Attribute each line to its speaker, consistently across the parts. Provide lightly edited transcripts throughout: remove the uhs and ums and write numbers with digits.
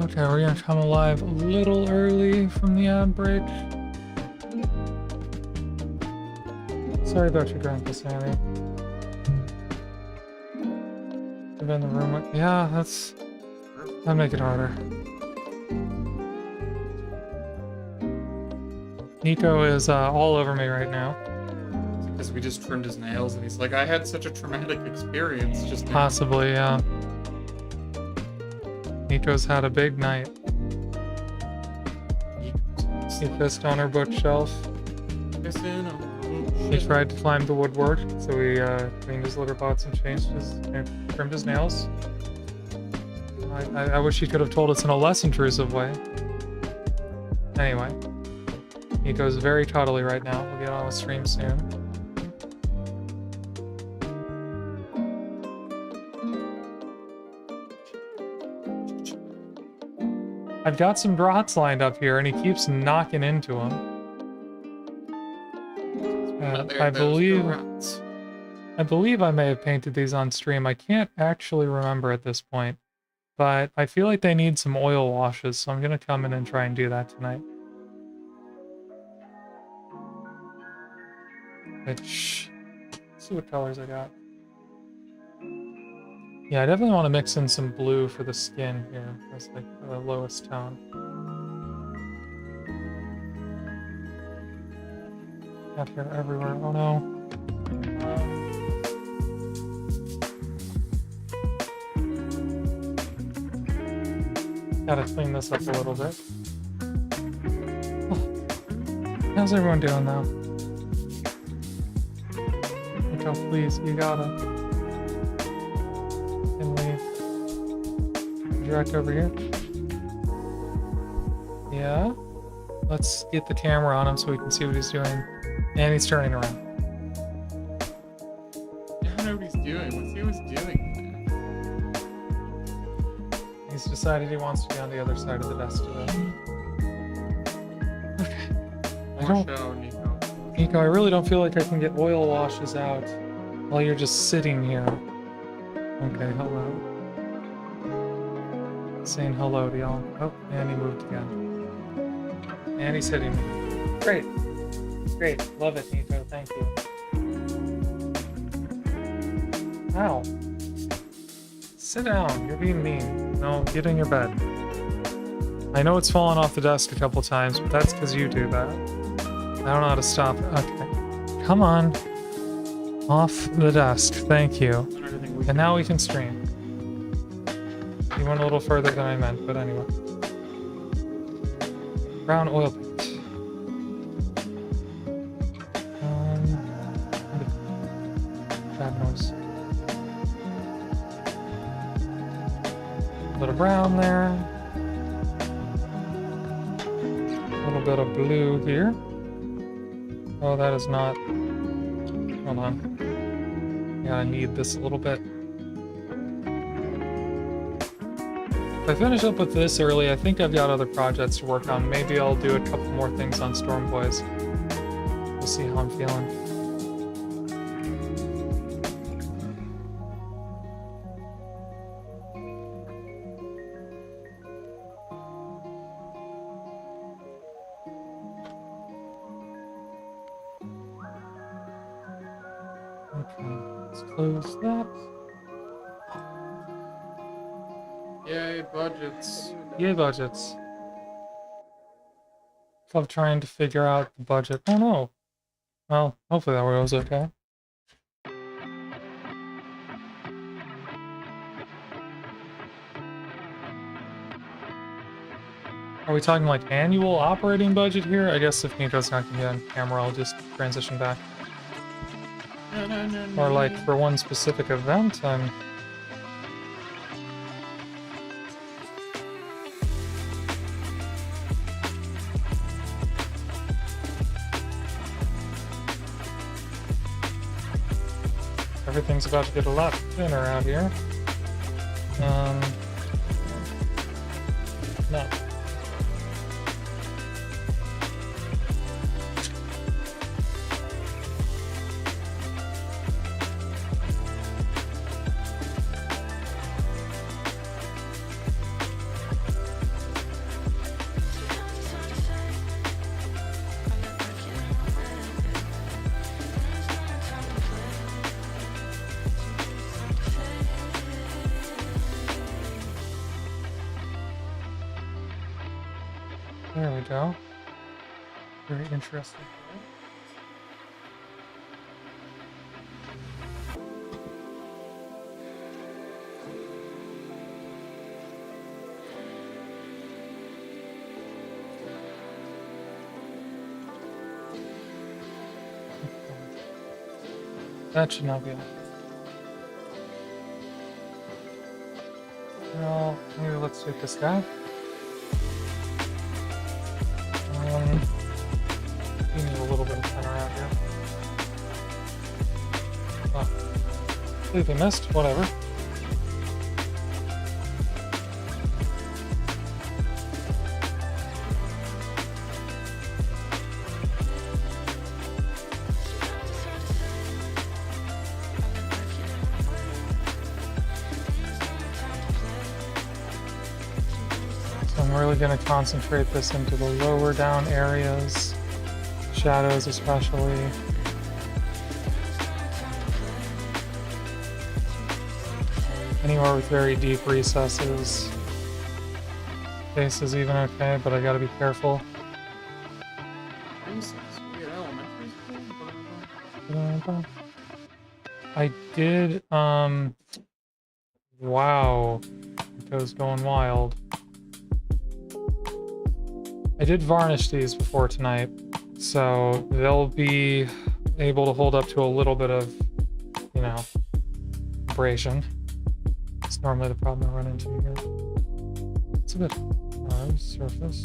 Speaker 1: Okay, we're gonna come alive a little early from the ad break. Sorry about your grandpa, Sammy. I've been in the room with... Yeah, that'd make it harder. Nico is all over me right now.
Speaker 2: Because we just trimmed his nails and he's like, I had such a traumatic experience just now.
Speaker 1: Possibly, yeah. Nico's had a big night. He pissed on her bookshelf. He tried to climb the woodwork, so we cleaned his litter box and trimmed his nails. I wish he could have told us in a less intrusive way. Anyway, Nico's very cuddly right now. We'll get on the stream soon. I've got some Grots lined up here, and he keeps knocking into them. I believe I may have painted these on stream. I can't actually remember at this point, but I feel like they need some oil washes, so I'm gonna come in and try and do that tonight. Let's see what colors I got. Yeah, I definitely want to mix in some blue for the skin here. That's like the lowest tone. Got hair everywhere. Oh no. Gotta clean this up a little bit. Oh. How's everyone doing now? Oh, please, you gotta. And leave. Direct over here. Yeah. Let's get the camera on him so we can see what he's doing. And he's turning around.
Speaker 2: I don't know what he's doing. What's he was doing?
Speaker 1: He's decided he wants to be on the other side of the desk today. Okay. Nico, I really don't feel like I can get oil washes out while you're just sitting here. Okay, hello. Saying hello to y'all. Oh, and he moved again. And he's hitting me. Great. Great. Love it, Nico. Thank you. Ow. Sit down. You're being mean. No, get in your bed. I know it's fallen off the desk a couple times, but that's because you do that. I don't know how to stop it. Okay. Come on. Off the desk. Thank you. And now we can stream. You went a little further than I meant, but anyway. Brown oil paint. Bad noise. A little brown there. A little bit of blue here. Oh, that is not... Hold on. Yeah, I need this a little bit. If I finish up with this early, I think I've got other projects to work on. Maybe I'll do a couple more things on Storm Boys. We'll see how I'm feeling. Okay, let's close that.
Speaker 2: Yay, budgets.
Speaker 1: Yay, budgets. Love trying to figure out the budget. Oh no. Well, hopefully that was okay. Are we talking like annual operating budget here? I guess if Nico's not gonna be on camera, I'll just transition back. Or like for one specific event, everything's about to get a lot thinner out here. No. There we go. Very interesting. That should not be on. Well, maybe let's do this guy. We need a little bit of fun around here. Oh, completely missed. Whatever. I'm really going to concentrate this into the lower down areas, shadows especially. Anywhere with very deep recesses. Base is even okay, but I gotta be careful. I did, wow. It goes going wild. I did varnish these before tonight, so they'll be able to hold up to a little bit of, you know, abrasion. It's normally the problem I run into here. It's a bit hard surface.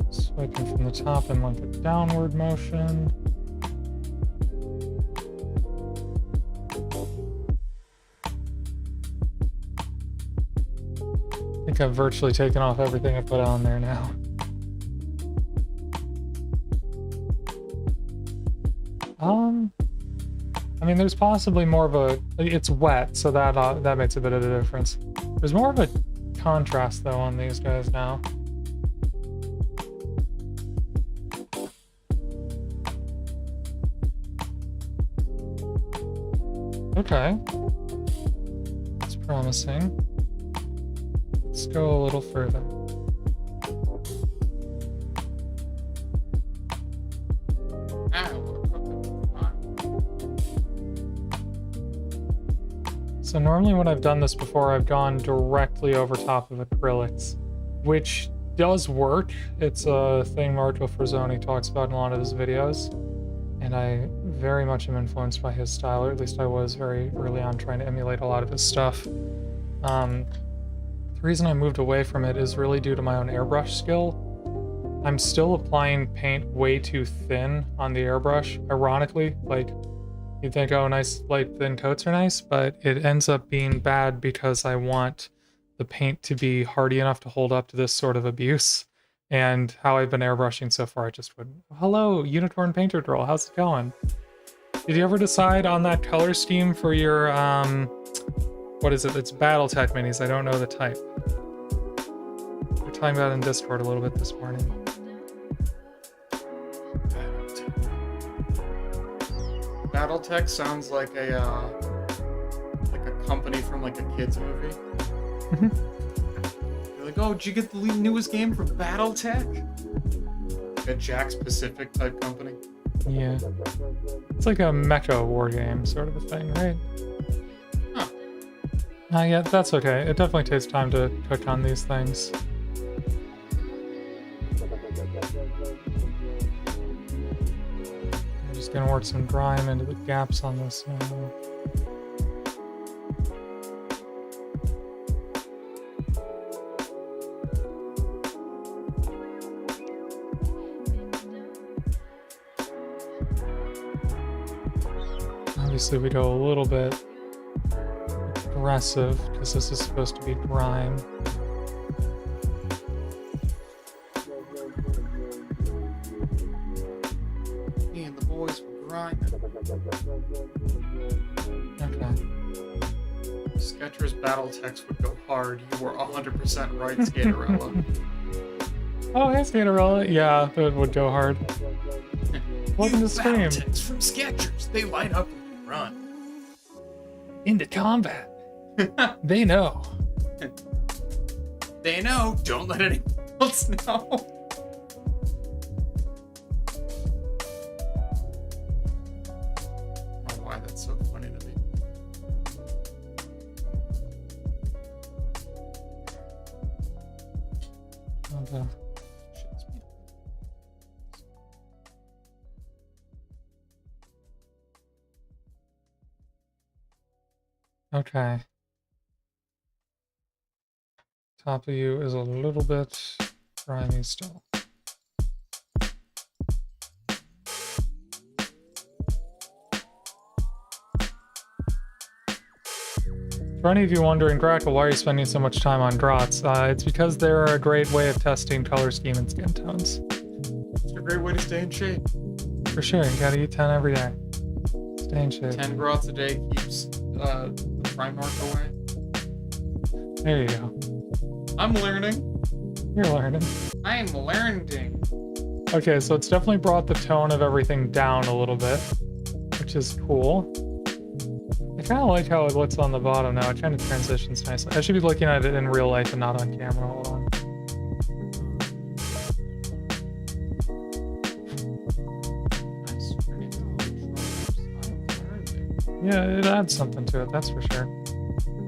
Speaker 1: Swiping from the top in like a downward motion. I think I've virtually taken off everything I put on there now. I mean, there's possibly more of a, it's wet, so that makes a bit of a difference. There's more of a contrast though on these guys now. Okay. It's promising. Let's go a little further. So normally when I've done this before, I've gone directly over top of acrylics, which does work. It's a thing Marco Frazzoni talks about in a lot of his videos, and I very much am influenced by his style, or at least I was very early on trying to emulate a lot of his stuff. The reason I moved away from it is really due to my own airbrush skill. I'm still applying paint way too thin on the airbrush, ironically. Like, you'd think, oh, nice light thin coats are nice, but it ends up being bad because I want the paint to be hardy enough to hold up to this sort of abuse. And how I've been airbrushing so far, I just wouldn't. Hello, Unicorn Painter Girl, how's it going? Did you ever decide on that color scheme for your, what is it? It's Battletech minis, I don't know the type. We're talking about it in Discord a little bit this morning.
Speaker 2: Battletech sounds like a company from like a kids movie. You're like, oh, did you get the newest game from Battletech? Like a Jack's Pacific type company.
Speaker 1: Yeah. It's like a mecha war game sort of a thing, right?
Speaker 2: Huh.
Speaker 1: Yeah, that's okay. It definitely takes time to cook on these things. I'm just gonna work some grime into the gaps on this now. Obviously we go a little bit aggressive because this is supposed to be grime.
Speaker 2: Me and the boys were grinding.
Speaker 1: Okay.
Speaker 2: Skechers Battletechs would go hard. You were 100% right, Skaterella.
Speaker 1: Oh, hey, Skaterella. Yeah, that would go hard. Welcome to stream.
Speaker 2: Battletechs from Skechers. They light up when you run.
Speaker 1: Into combat. They know.
Speaker 2: They know. Don't let anyone else know. I don't know why that's so funny to me.
Speaker 1: Okay. Okay. Top of you is a little bit grimy still. For any of you wondering, Grackle, why are you spending so much time on Grots? It's because they're a great way of testing color scheme and skin tones.
Speaker 2: It's a great way to stay in shape.
Speaker 1: For sure, you gotta eat 10 every day. Stay in shape.
Speaker 2: 10 grots a day keeps the Primarch away.
Speaker 1: There you go.
Speaker 2: I'm learning.
Speaker 1: You're learning.
Speaker 2: I'm learning.
Speaker 1: Okay, so it's definitely brought the tone of everything down a little bit, which is cool. I kind of like how it looks on the bottom now. It kind of transitions nicely. I should be looking at it in real life and not on camera. Hold on. Yeah, it adds something to it, that's for sure.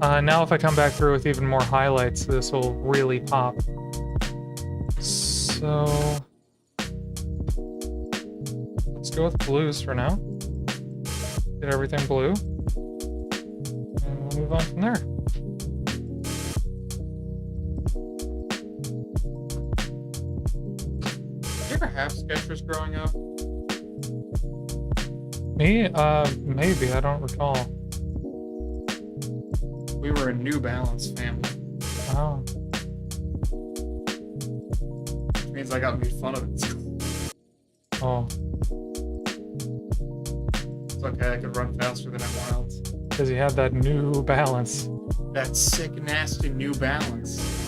Speaker 1: Now if I come back through with even more highlights, this will really pop. So... let's go with blues for now. Get everything blue. And we'll move on from there.
Speaker 2: Did you ever have Skechers growing up?
Speaker 1: Me? Maybe, I don't recall.
Speaker 2: We were a New Balance family.
Speaker 1: Oh.
Speaker 2: Which means I got made fun of at school.
Speaker 1: Oh.
Speaker 2: It's okay, I could run faster than everyone else.
Speaker 1: Because you had that New Balance.
Speaker 2: That sick, nasty New Balance.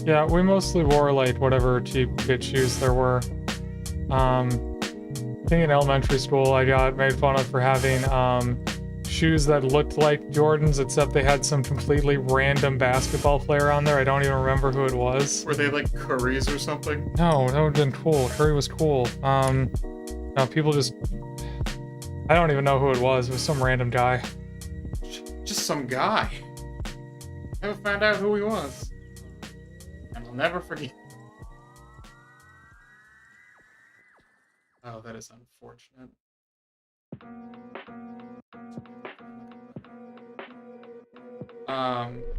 Speaker 1: Yeah, we mostly wore like whatever cheap kid shoes there were. I think in elementary school I got made fun of for having shoes that looked like Jordans, except they had some completely random basketball player on there. I don't even remember who it was.
Speaker 2: Were they like Curry's or something?
Speaker 1: No, that would have been cool. Curry was cool. No, people just... I don't even know who it was. It was some random guy.
Speaker 2: Just some guy. Never found out who he was. And I'll never forget. Oh, that is unfortunate.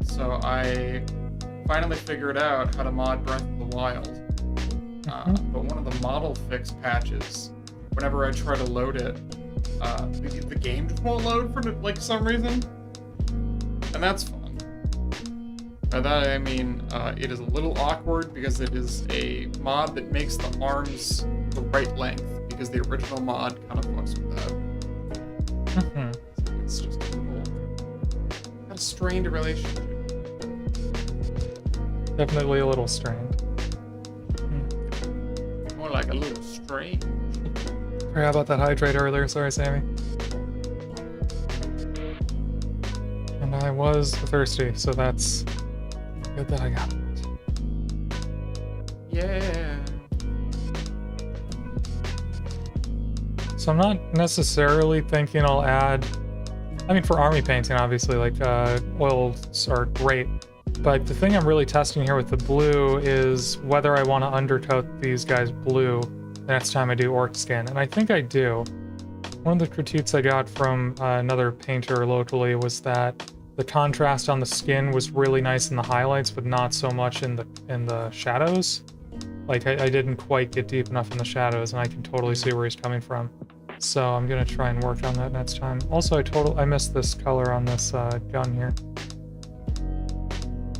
Speaker 2: So I finally figured out how to mod Breath of the Wild. But one of the model fix patches, whenever I try to load it, the game just won't load for like some reason. And that's fun. By that I mean, it is a little awkward because it is a mod that makes the arms the right length, because the original mod kind of fucks with that. So it's just a little... got a strained relationship.
Speaker 1: Definitely a little strained.
Speaker 2: More like a little strained.
Speaker 1: Forgot about that hydrate earlier, sorry Sammy. And I was thirsty, so that's good that I got it.
Speaker 2: Yeah.
Speaker 1: So I'm not necessarily thinking I'll add... I mean, for army painting, obviously, like, oils are great. But the thing I'm really testing here with the blue is whether I want to undercoat these guys blue the next time I do orc skin. And I think I do. One of the critiques I got from another painter locally was that the contrast on the skin was really nice in the highlights, but not so much in the shadows. Like, I didn't quite get deep enough in the shadows, and I can totally see where he's coming from. So I'm gonna try and work on that next time. Also, I missed this color on this gun here.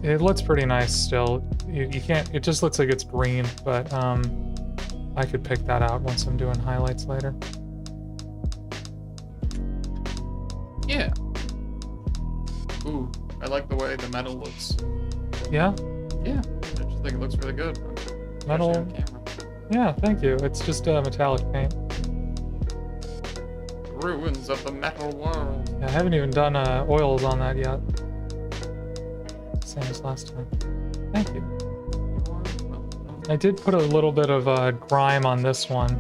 Speaker 1: It looks pretty nice still. You can't, it just looks like it's green, but I I could pick that out once I'm doing highlights later.
Speaker 2: Yeah. Ooh, I like the way the metal looks.
Speaker 1: Yeah?
Speaker 2: Yeah, I just think it looks really good.
Speaker 1: Metal.
Speaker 2: On camera.
Speaker 1: Yeah, thank you. It's just metallic paint.
Speaker 2: Ruins of the metal world.
Speaker 1: Yeah, I haven't even done oils on that yet. Same as last time. Thank you. I did put a little bit of grime on this one.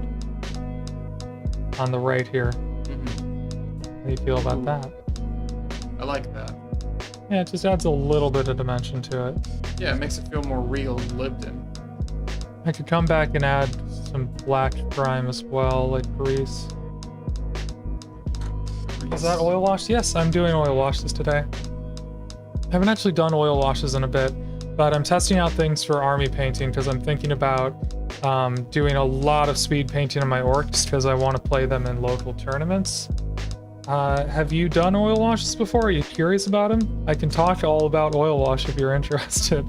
Speaker 1: On the right here. How do you feel about that?
Speaker 2: I like that.
Speaker 1: Yeah, it just adds a little bit of dimension to it.
Speaker 2: Yeah, it makes it feel more real and lived in.
Speaker 1: I could come back and add some black grime as well, like grease. Is that oil wash? Yes, I'm doing oil washes today. I haven't actually done oil washes in a bit, but I'm testing out things for army painting because I'm thinking about doing a lot of speed painting on my orcs because I want to play them in local tournaments. Have you done oil washes before? Are you curious about them? I can talk all about oil wash if you're interested.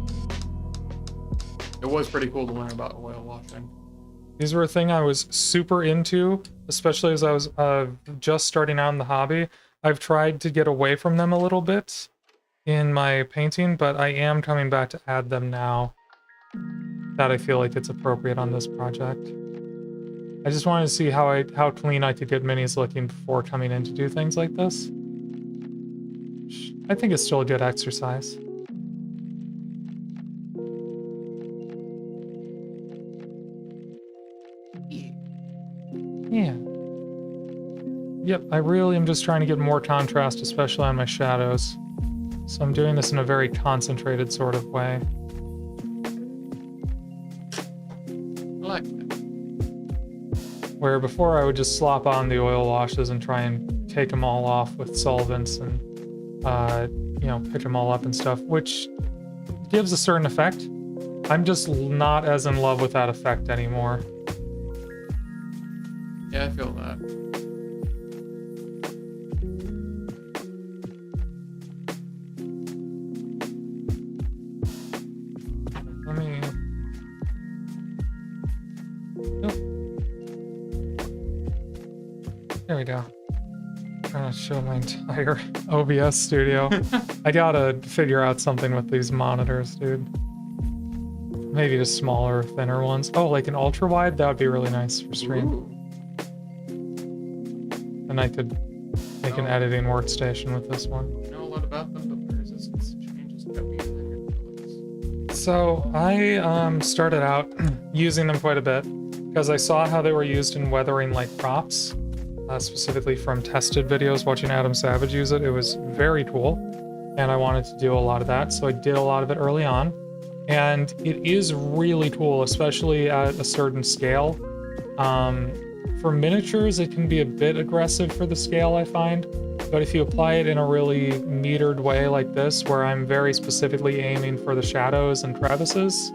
Speaker 2: It was pretty cool to learn about oil washing.
Speaker 1: These were a thing I was super into, especially as I was just starting out in the hobby. I've tried to get away from them a little bit in my painting, but I am coming back to add them now that I feel like it's appropriate on this project. I just wanted to see how clean I could get minis looking before coming in to do things like this. I think it's still a good exercise. Yeah. Yep, I really am just trying to get more contrast, especially on my shadows. So I'm doing this in a very concentrated sort of way.
Speaker 2: I like that.
Speaker 1: Where before I would just slop on the oil washes and try and take them all off with solvents and, you know, pick them all up and stuff, which gives a certain effect. I'm just not as in love with that effect anymore.
Speaker 2: Yeah, I feel that.
Speaker 1: Let me... Nope. There we go. I'm trying to show my entire OBS studio. I gotta figure out something with these monitors, dude. Maybe just smaller, thinner ones. Oh, like an ultra wide? That would be really nice for stream.
Speaker 2: Ooh.
Speaker 1: And I could make an editing workstation with this one.
Speaker 2: I know a lot about them, but the resistance changes every year.
Speaker 1: So I started out using them quite a bit because I saw how they were used in weathering like props, specifically from tested videos watching Adam Savage use it. It was very cool, and I wanted to do a lot of that, so I did a lot of it early on. And it is really cool, especially at a certain scale. For miniatures, it can be a bit aggressive for the scale, I find. But if you apply it in a really metered way like this, where I'm very specifically aiming for the shadows and crevices,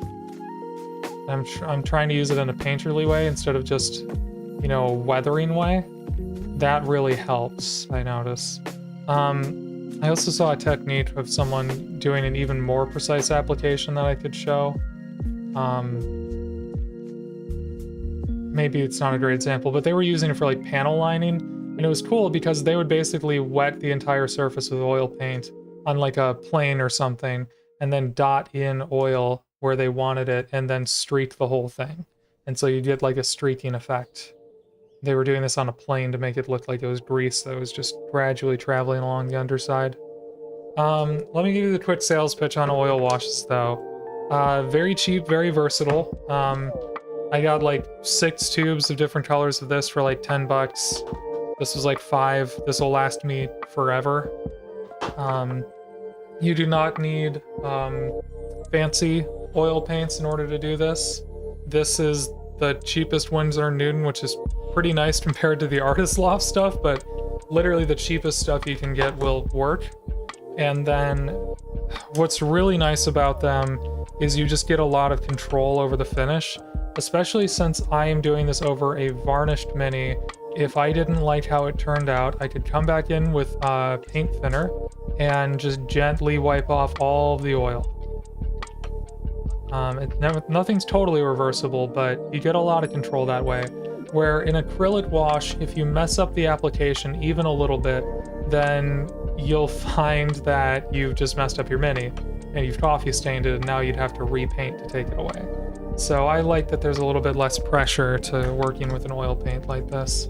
Speaker 1: I'm trying to use it in a painterly way instead of just, you know, weathering way. That really helps, I notice. I also saw a technique of someone doing an even more precise application that I could show. Maybe it's not a great example, but they were using it for like panel lining, and it was cool because they would basically wet the entire surface with oil paint on like a plane or something, and then dot in oil where they wanted it, and then streak the whole thing. And so you get like a streaking effect. They were doing this on a plane to make it look like it was grease that was just gradually traveling along the underside. Let me give you the quick sales pitch on oil washes though. Very cheap, very versatile. I got like 6 tubes of different colors of this for like 10 bucks. This was like 5. This will last me forever. You do not need fancy oil paints in order to do this. This is the cheapest Winsor & Newton, which is pretty nice compared to the Artist Loft stuff, but literally the cheapest stuff you can get will work. And then what's really nice about them is you just get a lot of control over the finish, especially since I am doing this over a varnished mini. If I didn't like how it turned out, I could come back in with paint thinner and just gently wipe off all of the oil. Nothing's totally reversible, but you get a lot of control that way. Where in acrylic wash, if you mess up the application even a little bit, then you'll find that you've just messed up your mini and you've coffee stained it, and now you'd have to repaint to take it away. So I like that there's a little bit less pressure to working with an oil paint like this.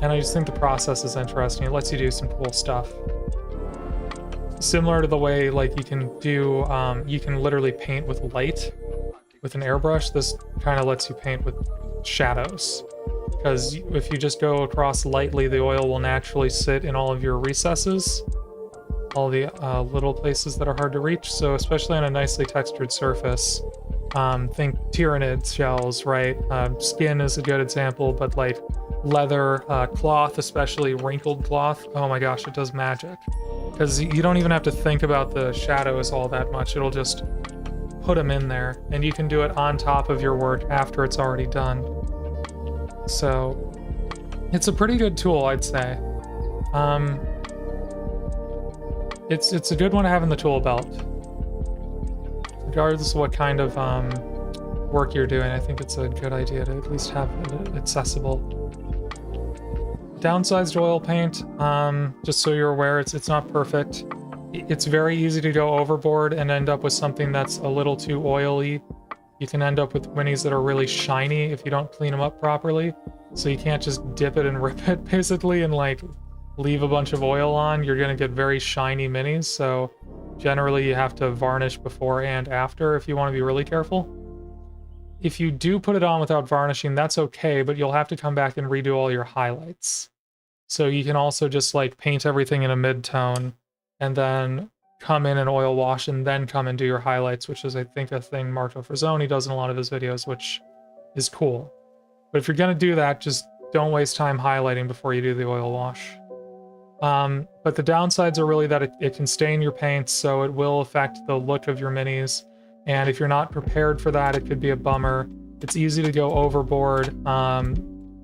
Speaker 1: And I just think the process is interesting. It lets you do some cool stuff. Similar to the way like you can do, you can literally paint with light with an airbrush. This kind of lets you paint with shadows. Because if you just go across lightly, the oil will naturally sit in all of your recesses, all the little places that are hard to reach. So especially on a nicely textured surface, think Tyranid shells, right? Skin is a good example, but like leather, cloth, especially wrinkled cloth, oh my gosh, it does magic. Because you don't even have to think about the shadows all that much. It'll just put them in there, and you can do it on top of your work after it's already done. So it's a pretty good tool, I'd say. It's a good one to have in the tool belt. Regardless of what kind of work you're doing, I think it's a good idea to at least have it accessible. Downsized oil paint, just so you're aware, it's not perfect. It's very easy to go overboard and end up with something that's a little too oily. You can end up with minis that are really shiny if you don't clean them up properly. So you can't just dip it and rip it, basically, and like leave a bunch of oil on. You're gonna get very shiny minis, so generally you have to varnish before and after if you want to be really careful. If you do put it on without varnishing, that's okay, but you'll have to come back and redo all your highlights. So you can also just like paint everything in a mid-tone and then come in and oil wash and then come and do your highlights, which is, I think, a thing Marco Frazzoni does in a lot of his videos, which is cool. But if you're going to do that, just don't waste time highlighting before you do the oil wash. But the downsides are really that it can stain your paints, so it will affect the look of your minis. And if you're not prepared for that, it could be a bummer. It's easy to go overboard.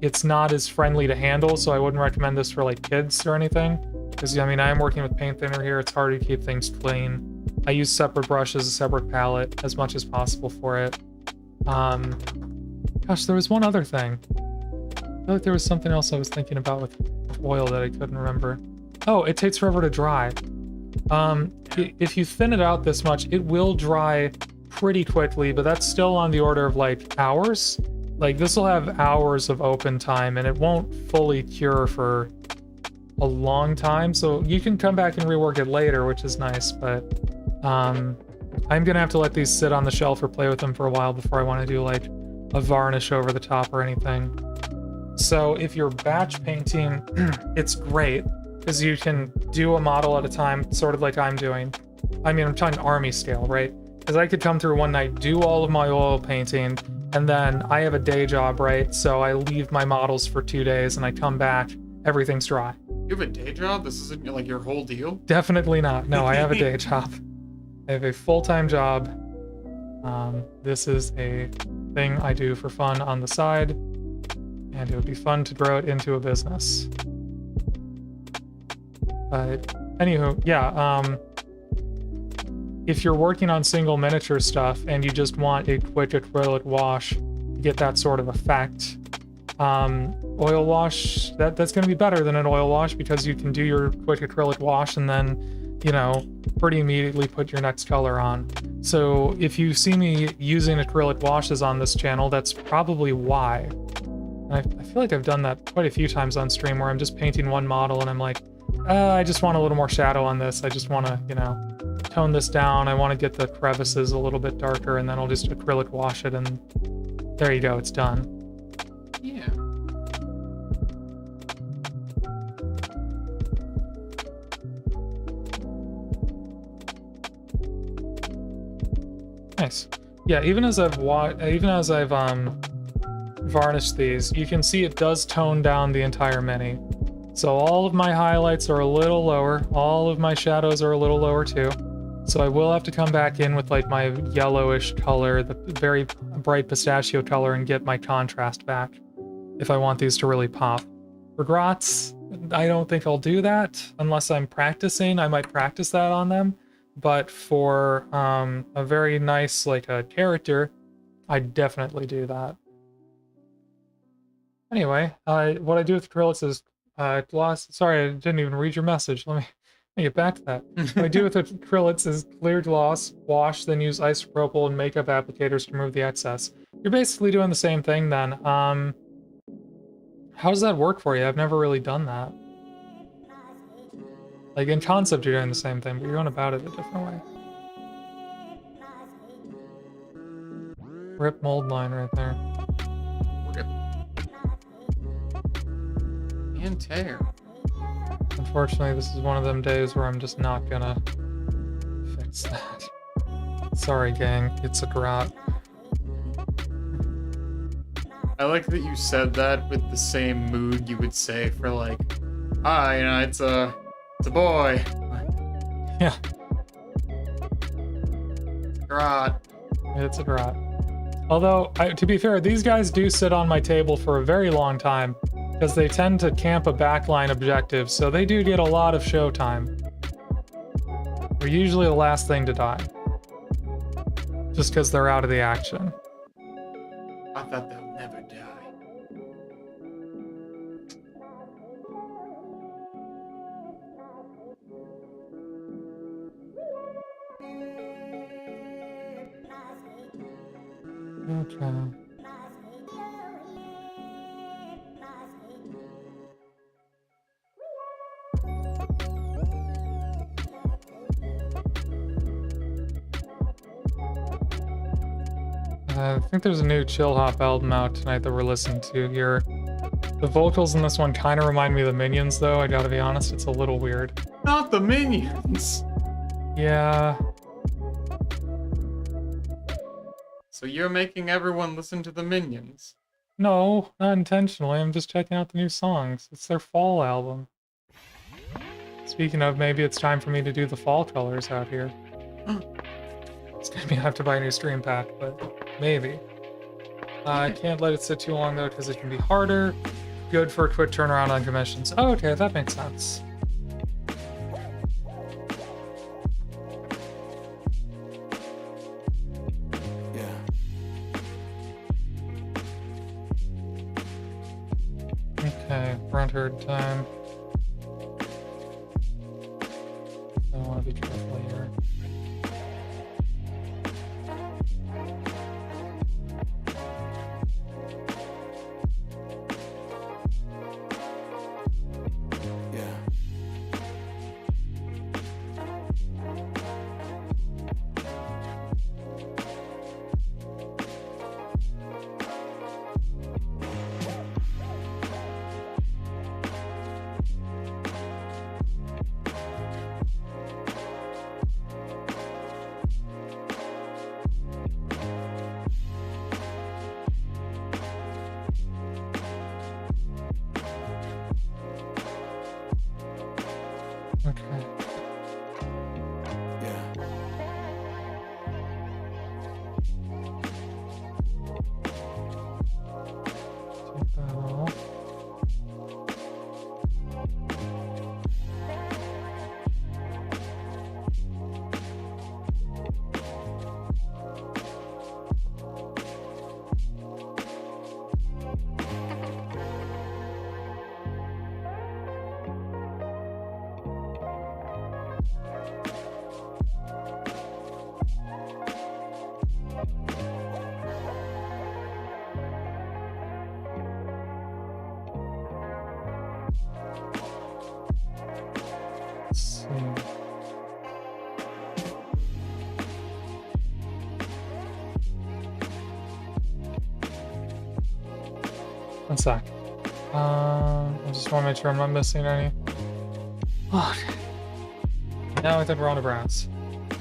Speaker 1: It's not as friendly to handle, so I wouldn't recommend this for like kids or anything. Because, I mean, I am working with paint thinner here. It's hard to keep things clean. I use separate brushes, a separate palette, as much as possible for it. Gosh, there was one other thing. I feel like there was something else I was thinking about with oil that I couldn't remember. Oh, it takes forever to dry. If you thin it out this much, it will dry pretty quickly, but that's still on the order of like hours. Like this will have hours of open time and it won't fully cure for a long time. So you can come back and rework it later, which is nice, but I'm gonna have to let these sit on the shelf or play with them for a while before I want to do like a varnish over the top or anything. So if you're batch painting, it's great because you can do a model at a time, sort of like I'm doing. I mean, I'm talking army scale, right? Because I could come through one night, do all of my oil painting, and then I have a day job, right? So I leave my models for 2 days and I come back, everything's dry.
Speaker 2: You have a day job? This isn't like your whole deal?
Speaker 1: Definitely not. No, I have a day job. I have a full-time job. This is a thing I do for fun on the side, and it would be fun to grow it into a business. But anywho, yeah, if you're working on single miniature stuff and you just want a quick acrylic wash to get that sort of effect, oil wash, that's going to be better than an oil wash because you can do your quick acrylic wash and then, you know, pretty immediately put your next color on. So if you see me using acrylic washes on this channel, that's probably why. And I feel like I've done that quite a few times on stream where I'm just painting one model and I'm like, I just want a little more shadow on this. I just want to, you know, tone this down. I want to get the crevices a little bit darker, and then I'll just acrylic wash it, and there you go, it's done.
Speaker 2: Yeah.
Speaker 1: Nice. Yeah, even as I've varnished these, you can see it does tone down the entire mini. So all of my highlights are a little lower. All of my shadows are a little lower too. So I will have to come back in with like my yellowish color, the very bright pistachio color, and get my contrast back if I want these to really pop. For Grots, I don't think I'll do that unless I'm practicing. I might practice that on them, but for a very nice, like, a character, I definitely do that. Anyway, what I do with acrylics is gloss. Sorry, I didn't even read your message. Let me get back to that. What I do with acrylics is clear gloss, wash, then use isopropyl and makeup applicators to remove the excess. You're basically doing the same thing then. How does that work for you? I've never really done that. Like, in concept, you're doing the same thing, but you're going about it a different way. Rip mold line right there.
Speaker 2: Rip. And tear.
Speaker 1: Unfortunately, this is one of them days where I'm just not gonna fix that. Sorry, gang. It's a grot.
Speaker 2: I like that you said that with the same mood you would say for like, you know, it's a boy.
Speaker 1: Yeah.
Speaker 2: Grot.
Speaker 1: It's a grot. Although, to be fair, these guys do sit on my table for a very long time because they tend to camp a backline objective, so they do get a lot of show time. They're usually the last thing to die. Just because they're out of the action.
Speaker 2: I thought they'll never die.
Speaker 1: Okay. I think there's a new Chill Hop album out tonight that we're listening to here. The vocals in this one kind of remind me of the Minions, though. I gotta be honest, it's a little weird.
Speaker 2: Not the Minions!
Speaker 1: Yeah.
Speaker 2: So you're making everyone listen to the Minions?
Speaker 1: No, not intentionally. I'm just checking out the new songs. It's their fall album. Speaking of, maybe it's time for me to do the fall colors out here. It's gonna be I have to buy a new stream pack, but maybe. I can't let it sit too long though, because it can be harder. Good for a quick turnaround on commissions. Oh, okay, that makes sense. Okay, front herd time. I want to be careful here. Okay. Take that off. Let's see. One sec. I just want to make sure I'm not missing any. Oh, okay. Now I think we're on to brass.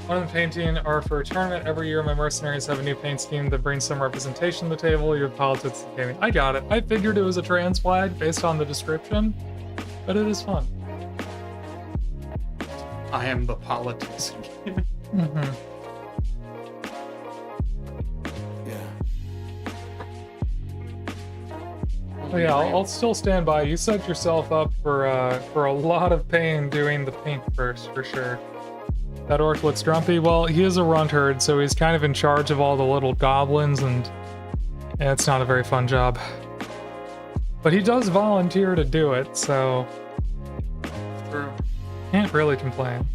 Speaker 1: One of the painting are for a tournament. Every year my mercenaries have a new paint scheme that brings some representation to the table. Your politics of gaming. I got it. I figured it was a trans flag based on the description, but it is fun.
Speaker 2: I am the politics.
Speaker 1: Mm-hmm. Oh yeah, I'll still stand by. You set yourself up for a lot of pain doing the paint first, for sure. That orc looks grumpy. Well, he is a runt herd, so he's kind of in charge of all the little goblins, and yeah, it's not a very fun job. But he does volunteer to do it, so
Speaker 2: True.
Speaker 1: can't really complain.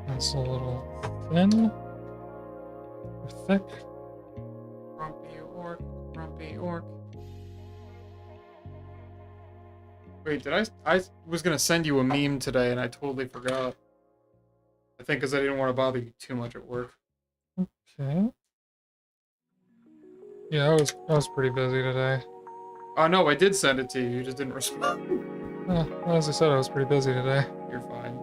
Speaker 1: That's a little thin. Or thick.
Speaker 2: Grumpy orc, grumpy orc. Wait, I was gonna send you a meme today and I totally forgot. I think because I didn't want to bother you too much at work.
Speaker 1: Okay. Yeah, I was pretty busy today.
Speaker 2: Oh no, I did send it to you. You just didn't respond.
Speaker 1: Well, as I said, I was pretty busy today.
Speaker 2: You're fine.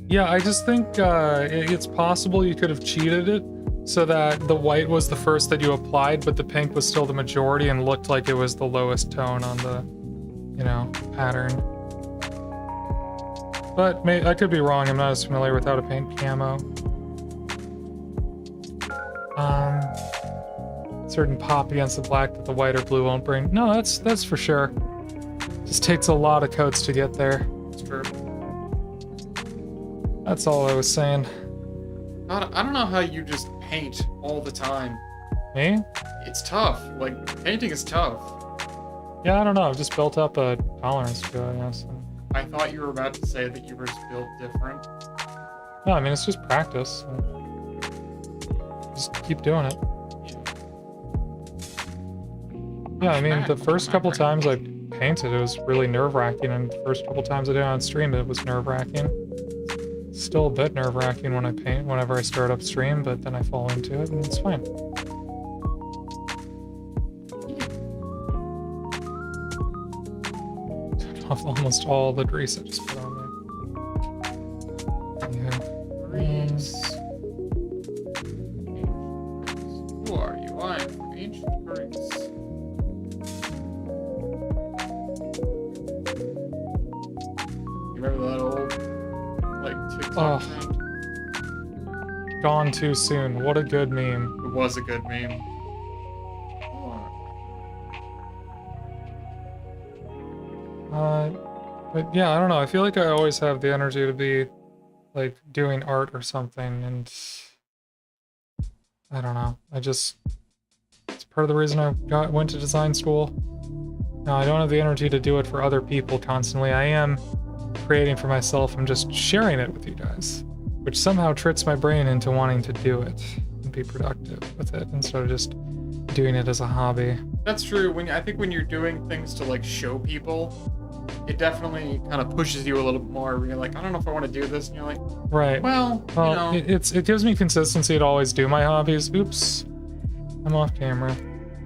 Speaker 1: Yeah, I just think it's possible you could have cheated it so that the white was the first that you applied, but the pink was still the majority and looked like it was the lowest tone on the, you know, pattern. But I could be wrong. I'm not as familiar with how to paint camo. Certain pop against the black that the white or blue won't bring. No, that's for sure. Just takes a lot of coats to get there.
Speaker 2: It's true.
Speaker 1: That's all I was saying.
Speaker 2: God, I don't know how you just paint all the time.
Speaker 1: Me?
Speaker 2: It's tough. Like, painting is tough.
Speaker 1: Yeah, I don't know. I've just built up a tolerance to it, I guess.
Speaker 2: I thought you were about to say that you were just built different.
Speaker 1: No, I mean, it's just practice. Just keep doing it. Yeah, I mean, the first couple times I painted, it was really nerve-wracking, and the first couple times I did it on stream, it was nerve-wracking. Still a bit nerve-wracking when I paint, whenever I start up stream, but then I fall into it, and it's fine. Turned off almost all the grease I just put on there. Yeah.
Speaker 2: Grease. Who are you? I'm from ancient Greece. Remember that old, like, TikTok trend?
Speaker 1: Gone too soon. What a good meme.
Speaker 2: It was a good meme.
Speaker 1: But yeah, I don't know. I feel like I always have the energy to be, like, doing art or something, and I don't know. It's part of the reason I went to design school. Now, I don't have the energy to do it for other people constantly. I am creating for myself. I'm just sharing it with you guys, which somehow tricks my brain into wanting to do it and be productive with it instead of just doing it as a hobby.
Speaker 2: That's true. I think when you're doing things to, like, show people, it definitely kind of pushes you a little bit more. Where you're like, I don't know if I want to do this, and you're like,
Speaker 1: right.
Speaker 2: Well, you know.
Speaker 1: It gives me consistency to always do my hobbies. Oops, I'm off camera.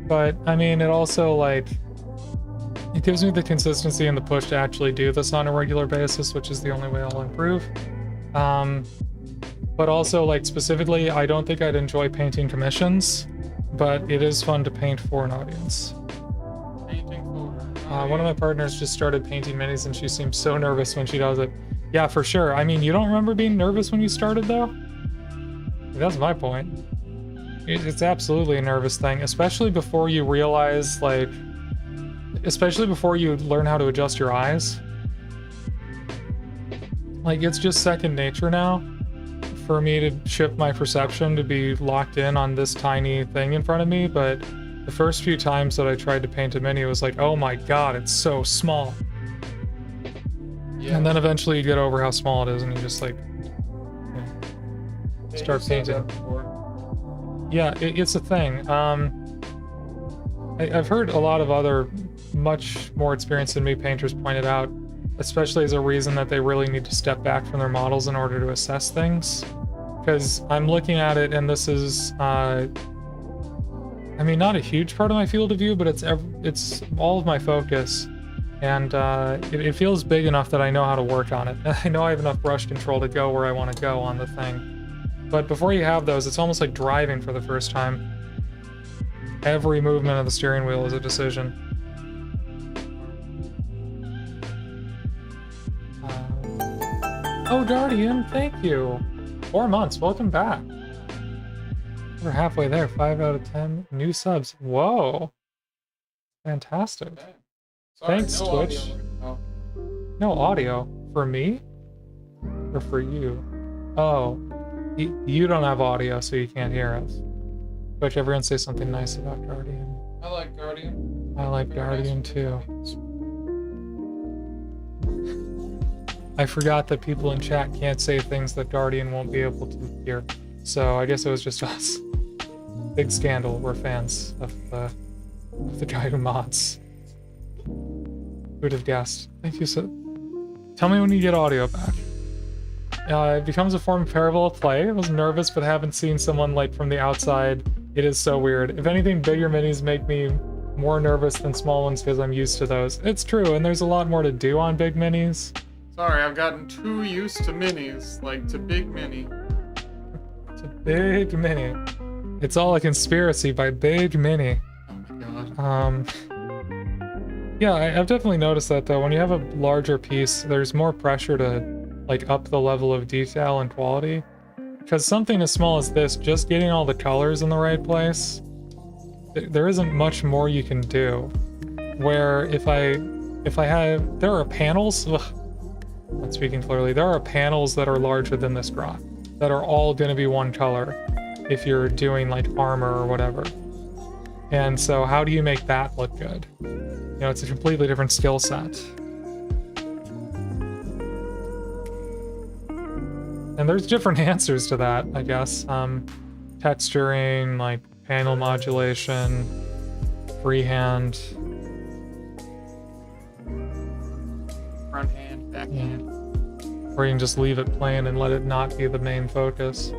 Speaker 1: But I mean, it also, like, it gives me the consistency and the push to actually do this on a regular basis, which is the only way I'll improve. But also, like, specifically, I don't think I'd enjoy painting commissions, but it is fun to paint for an audience.
Speaker 2: Painting for
Speaker 1: one of my partners just started painting minis, and she seems so nervous when she does it. Yeah, for sure. I mean, you don't remember being nervous when you started, though? That's my point. It's absolutely a nervous thing, especially before you realize, like, especially before you learn how to adjust your eyes. Like, it's just second nature now for me to shift my perception to be locked in on this tiny thing in front of me, but the first few times that I tried to paint a mini, it was like, oh my god, it's so small. Yeah. And then eventually you get over how small it is and you just, like, you know, start painting. Yeah, it's a thing. I've heard a lot of other much more experienced than me painters pointed out, especially as a reason that they really need to step back from their models in order to assess things. Because I'm looking at it, and this is, I mean, not a huge part of my field of view, but it's all of my focus. And it feels big enough that I know how to work on it. I know I have enough brush control to go where I want to go on the thing. But before you have those, it's almost like driving for the first time. Every movement of the steering wheel is a decision. Oh, Guardian, thank you. 4 months, welcome back. We're halfway there, 5 out of 10 new subs. Whoa. Fantastic.
Speaker 2: Okay. Sorry,
Speaker 1: Thanks,
Speaker 2: no
Speaker 1: Twitch.
Speaker 2: audio. Oh.
Speaker 1: No audio. For me? Or for you? Oh. You don't have audio, so you can't hear us. Twitch, everyone say something nice about Guardian.
Speaker 2: I like Guardian.
Speaker 1: I like
Speaker 2: Very
Speaker 1: Guardian
Speaker 2: nice.
Speaker 1: too. I forgot that people in chat can't say things that Guardian won't be able to hear. So I guess it was just us. Big scandal. We're fans of the guy who mods. Who'd have guessed? Thank you so. Tell me when you get audio back. It becomes a form of parallel play. I was nervous, but haven't seen someone like from the outside. It is so weird. If anything, bigger minis make me more nervous than small ones because I'm used to those. It's true, and there's a lot more to do on big minis.
Speaker 2: Sorry, I've gotten too used to minis, like to big mini.
Speaker 1: It's a big mini. It's all a conspiracy by Big Mini.
Speaker 2: Oh my god.
Speaker 1: Yeah, I've definitely noticed that though. When you have a larger piece, there's more pressure to like up the level of detail and quality. Because something as small as this, just getting all the colors in the right place, there isn't much more you can do. Where if I have, there are panels, not speaking clearly, there are panels that are larger than this grot, that are all going to be one color if you're doing like armor or whatever. And so how do you make that look good? You know, it's a completely different skill set. And there's different answers to that, I guess. Texturing, like panel modulation, freehand.
Speaker 2: Front hand, back hand.
Speaker 1: Or you can just leave it plain and let it not be the main focus.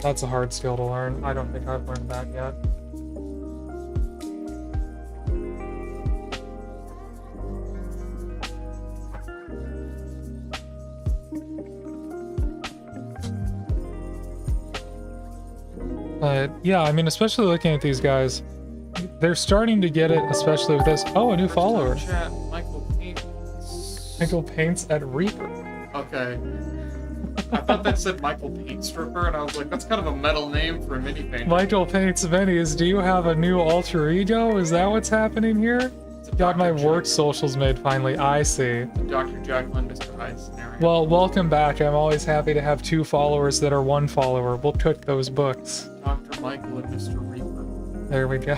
Speaker 1: That's a hard skill to learn. I don't think I've learned that yet. But yeah, I mean, especially looking at these guys, they're starting to get it, especially with this. Oh, a new follower.
Speaker 2: Chat, Michael Paints.
Speaker 1: Michael Paints at Reaper.
Speaker 2: Okay. I thought that said Michael Paint Stripper, and I was like, that's kind of a metal name for a mini painter.
Speaker 1: Michael Paints Minis, do you have a new alter ego? Is that what's happening here? Got my work socials made finally. I see.
Speaker 2: Dr. Jekyll and Mr. Hyde scenario.
Speaker 1: Well, welcome back. I'm always happy to have 2 followers that are 1 follower. We'll cook those books.
Speaker 2: Dr. Michael and Mr. Reaper.
Speaker 1: There we go.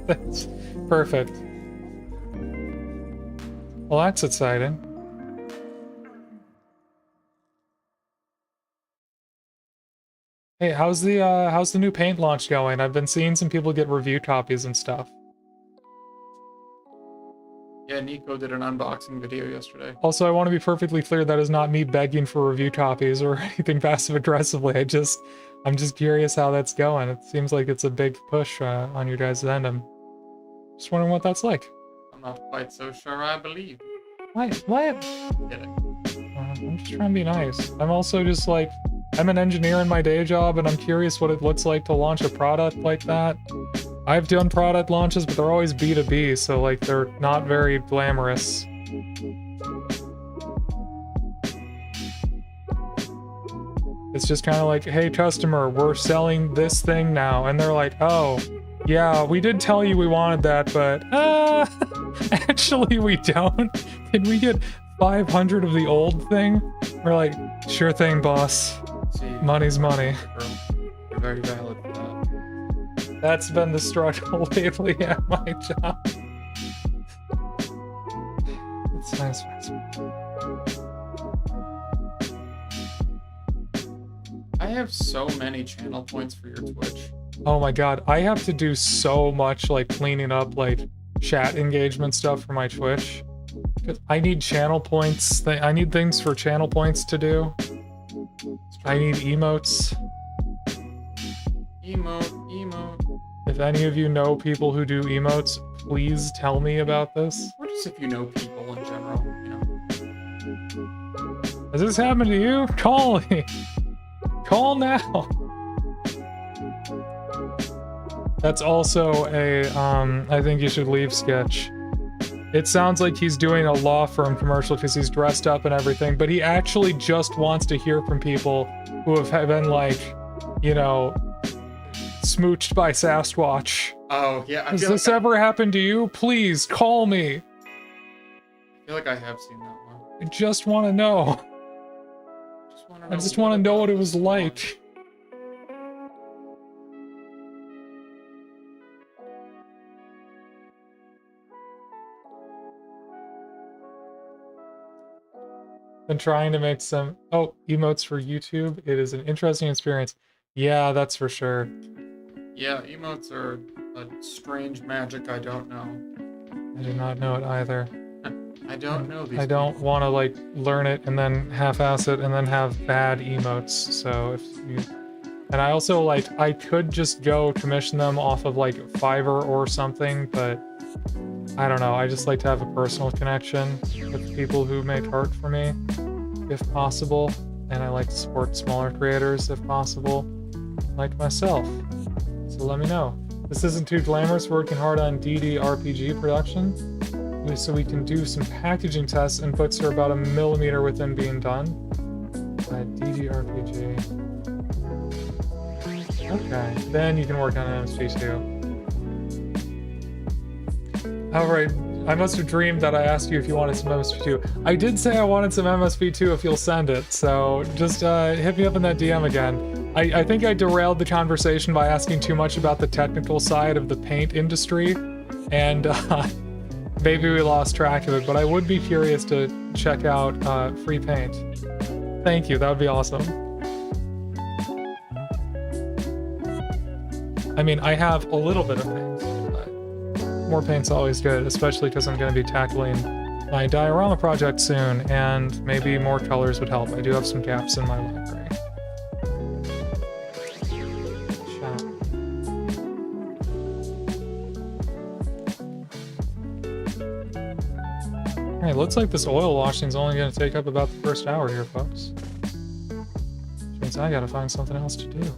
Speaker 1: That's perfect. Well, that's exciting. Hey, how's the new paint launch going? I've been seeing some people get review copies and stuff.
Speaker 2: Yeah, Nico did an unboxing video yesterday.
Speaker 1: Also, I want to be perfectly clear, that is not me begging for review copies or anything passive aggressively. I'm just curious how that's going. It seems like it's a big push on your guys' end. I'm just wondering what that's like.
Speaker 2: I'm not quite so sure I believe.
Speaker 1: What?
Speaker 2: Kidding.
Speaker 1: I'm just trying to be nice. I'm also just like, I'm an engineer in my day job, and I'm curious what it looks like to launch a product like that. I've done product launches, but they're always B2B, so like they're not very glamorous. It's just kind of like, hey customer, we're selling this thing now, and they're like, oh, yeah, we did tell you we wanted that, but actually we don't. Can we get 500 of the old thing? We're like, sure thing, boss.
Speaker 2: See,
Speaker 1: Money's money.
Speaker 2: you're very valid for that.
Speaker 1: That's been the struggle lately at my job. It's nice.
Speaker 2: I have so many channel points for your Twitch.
Speaker 1: Oh my god, I have to do so much like cleaning up like chat engagement stuff for my Twitch. 'Cause I need channel points. I need things for channel points to do. I need emotes.
Speaker 2: Emote.
Speaker 1: If any of you know people who do emotes, please tell me about this?
Speaker 2: Or just if you know people in general, you know.
Speaker 1: Has this happened to you? Call me. Call now. That's also a, I think you should leave sketch. It sounds like he's doing a law firm commercial because he's dressed up and everything, but he actually just wants to hear from people who have been, like, you know, smooched by Sasquatch.
Speaker 2: Oh, yeah.
Speaker 1: Has this ever happened to you? Please call me.
Speaker 2: I feel like I have seen that one.
Speaker 1: I just want to know. I just want to know what it was like. Been trying to make some emotes for YouTube. It is an interesting experience. Yeah, that's for sure.
Speaker 2: Yeah, emotes are a strange magic I don't know.
Speaker 1: I do not know it either.
Speaker 2: I don't know these
Speaker 1: I don't
Speaker 2: people.
Speaker 1: want to like learn it and then half-ass it and then have bad emotes. So if you, and I also like, I could just go commission them off of like Fiverr or something, but I don't know. I just like to have a personal connection with people who make art for me, if possible. And I like to support smaller creators if possible, like myself. So let me know. This isn't too glamorous. We're working hard on DD RPG production, so we can do some packaging tests. Inputs are about 1 millimeter within being done. DD RPG. Okay, then you can work on MSP2. Alright, I must have dreamed that I asked you if you wanted some MSP2. I did say I wanted some MSP2 if you'll send it, so just hit me up in that DM again. I think I derailed the conversation by asking too much about the technical side of the paint industry, and maybe we lost track of it, but I would be curious to check out free paint. Thank you, that would be awesome. I mean, I have a little bit of paint, but more paint's always good, especially because I'm going to be tackling my diorama project soon, and maybe more colors would help. I do have some gaps in my library. Alright, looks like this oil washing is only going to take up about the first hour here, folks. Which means I gotta find something else to do.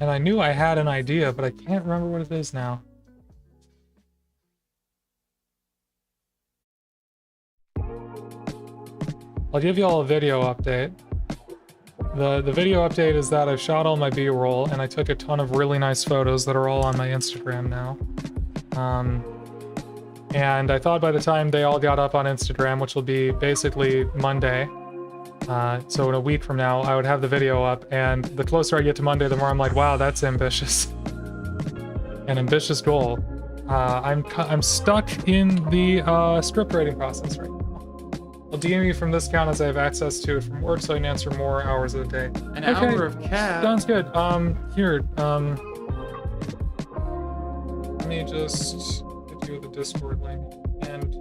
Speaker 1: And I knew I had an idea, but I can't remember what it is now. I'll give you all a video update. The video update is that I've shot all my B-roll, and I took a ton of really nice photos that are all on my Instagram now. And I thought by the time they all got up on Instagram, which will be basically Monday, so in a week from now, I would have the video up, and the closer I get to Monday, the more I'm like, wow, that's ambitious. An ambitious goal. I'm stuck in the script writing process right now. I'll DM you from this account as I have access to it from work, so I can answer more hours of the day.
Speaker 2: An hour of cat.
Speaker 1: Sounds good. Here, let me just get you the Discord link, and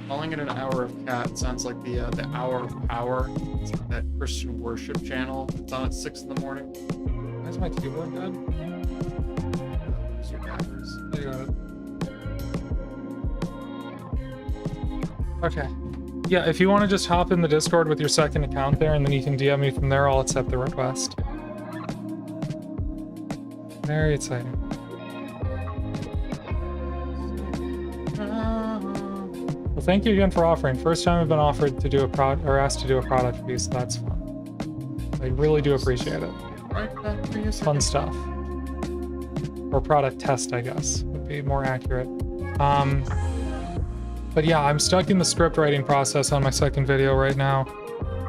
Speaker 2: calling it an hour of cat sounds like the hour of power. It's like that Christian worship channel. It's on at 6 in the morning.
Speaker 1: where's my keyboard dead?
Speaker 2: Use your batteries.
Speaker 1: I got it. Okay. Yeah, if you want to just hop in the Discord with your second account there, and then you can DM me from there, I'll accept the request. Very exciting. Well, thank you again for offering. First time I've been offered to do asked to do a product for you, so that's fun. I really do appreciate it.
Speaker 2: Right back for you.
Speaker 1: Fun stuff. Or product test, I guess, would be more accurate. But yeah, I'm stuck in the script writing process on my second video right now.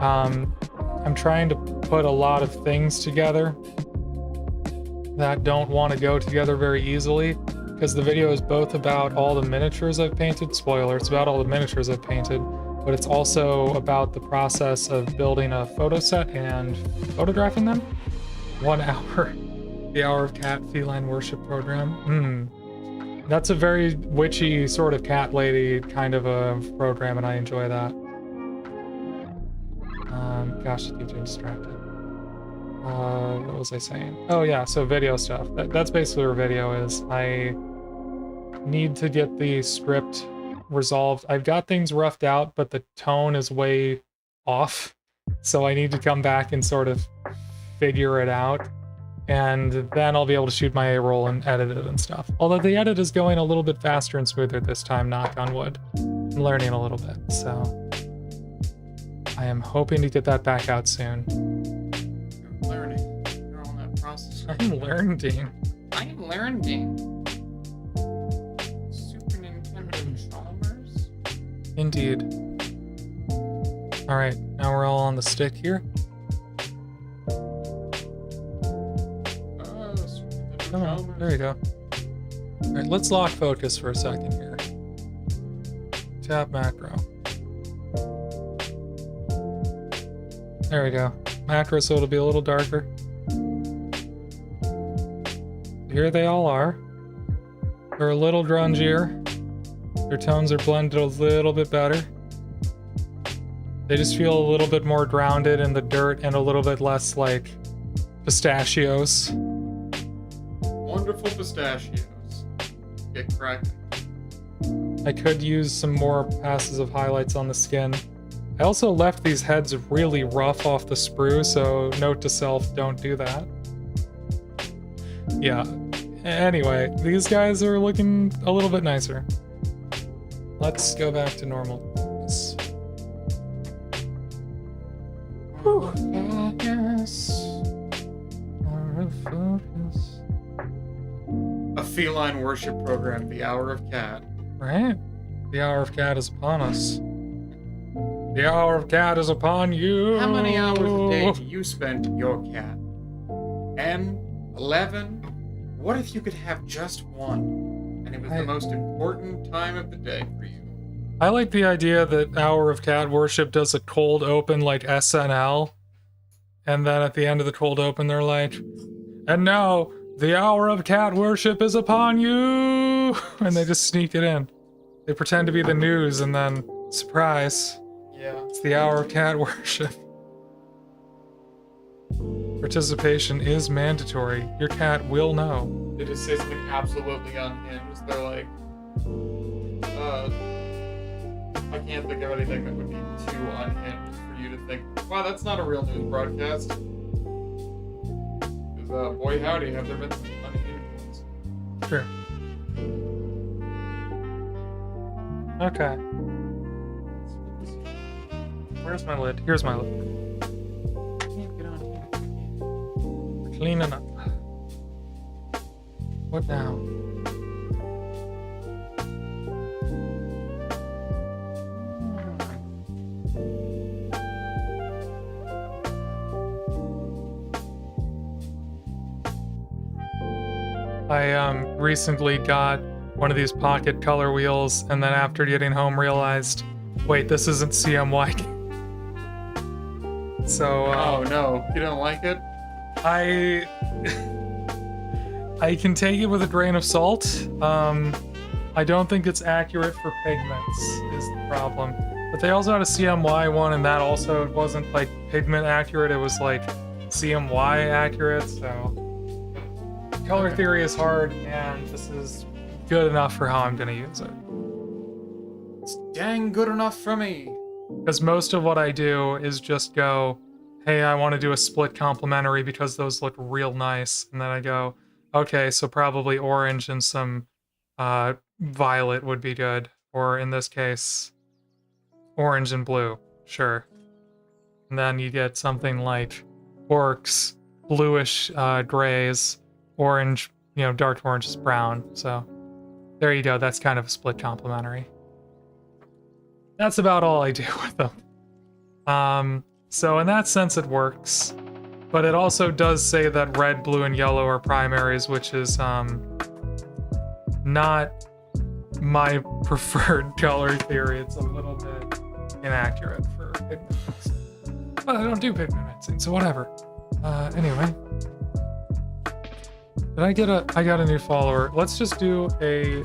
Speaker 1: I'm trying to put a lot of things together that don't want to go together very easily, because the video is both about all the miniatures I've painted. Spoiler, it's about all the miniatures I've painted, but it's also about the process of building a photo set and photographing them. 1 hour. The Hour of Cat Feline Worship Program. That's a very witchy sort of cat lady kind of a program, and I enjoy that. Gosh, I keep getting distracted. What was I saying? Oh yeah, so video stuff. That's basically where video is. I need to get the script resolved. I've got things roughed out, but the tone is way off. So I need to come back and sort of figure it out. And then I'll be able to shoot my A-roll and edit it and stuff. Although the edit is going a little bit faster and smoother this time, knock on wood. I'm learning a little bit, so I am hoping to get that back out soon.
Speaker 2: You're learning. You're on that process.
Speaker 1: I'm learning.
Speaker 2: I'm learning. Super Nintendo Chalmers?
Speaker 1: Indeed. Alright, now we're all on the stick here. Come on, there you go. Alright, let's lock focus for a second here. Tap macro. There we go. Macro, so it'll be a little darker. Here they all are. They're a little grungier. Their tones are blended a little bit better. They just feel a little bit more grounded in the dirt and a little bit less like pistachios.
Speaker 2: Wonderful pistachios. Get cracking.
Speaker 1: I could use some more passes of highlights on the skin. I also left these heads really rough off the sprue, so note to self, don't do that. Yeah. Anyway, these guys are looking a little bit nicer. Let's go back to normal. Focus.
Speaker 2: A feline worship program, the Hour of Cat.
Speaker 1: Right? The hour of cat is upon us. The hour of cat is upon you.
Speaker 2: How many hours a day do you spend with your cat? 10? 11? What if you could have just one, and it was the most important time of the day for you?
Speaker 1: I like the idea that Hour of Cat Worship does a cold open like SNL, and then at the end of the cold open they're like, and now the hour of cat worship is upon you, and they just sneak it in. They pretend to be the news, and then, surprise,
Speaker 2: Yeah.
Speaker 1: it's the hour of cat worship. Participation is mandatory. Your cat will know.
Speaker 2: They just say something absolutely unhinged. They're like, I can't think of anything that would be too unhinged for you to think, wow, that's not a real news broadcast. Because, boy howdy, have there been some unhinged ones.
Speaker 1: Sure. Okay. Where's my lid? Here's my lid.
Speaker 2: Can't get on here.
Speaker 1: We're cleaning up. What now? I recently got one of these pocket color wheels, and then after getting home realized, wait, this isn't CMYK. So
Speaker 2: Oh no, you don't like it?
Speaker 1: I can take it with a grain of salt. I don't think it's accurate for pigments is the problem. But they also had a CMY one, and that also wasn't like pigment accurate. It was like CMY accurate. So color theory is hard, and this is good enough for how I'm gonna use it.
Speaker 2: It's dang good enough for me.
Speaker 1: Because most of what I do is just go, hey, I want to do a split complementary because those look real nice. And then I go, okay, so probably orange and some violet would be good. Or in this case, orange and blue. Sure. And then you get something like orcs, bluish grays, orange, dark orange is brown. So there you go. That's kind of a split complementary. That's about all I do with them. So in that sense it works, but it also does say that red, blue, and yellow are primaries, which is not my preferred color theory. It's a little bit inaccurate for pigment mixing. But I don't do pigment mixing, so whatever. Anyway. I got a new follower. Let's just do a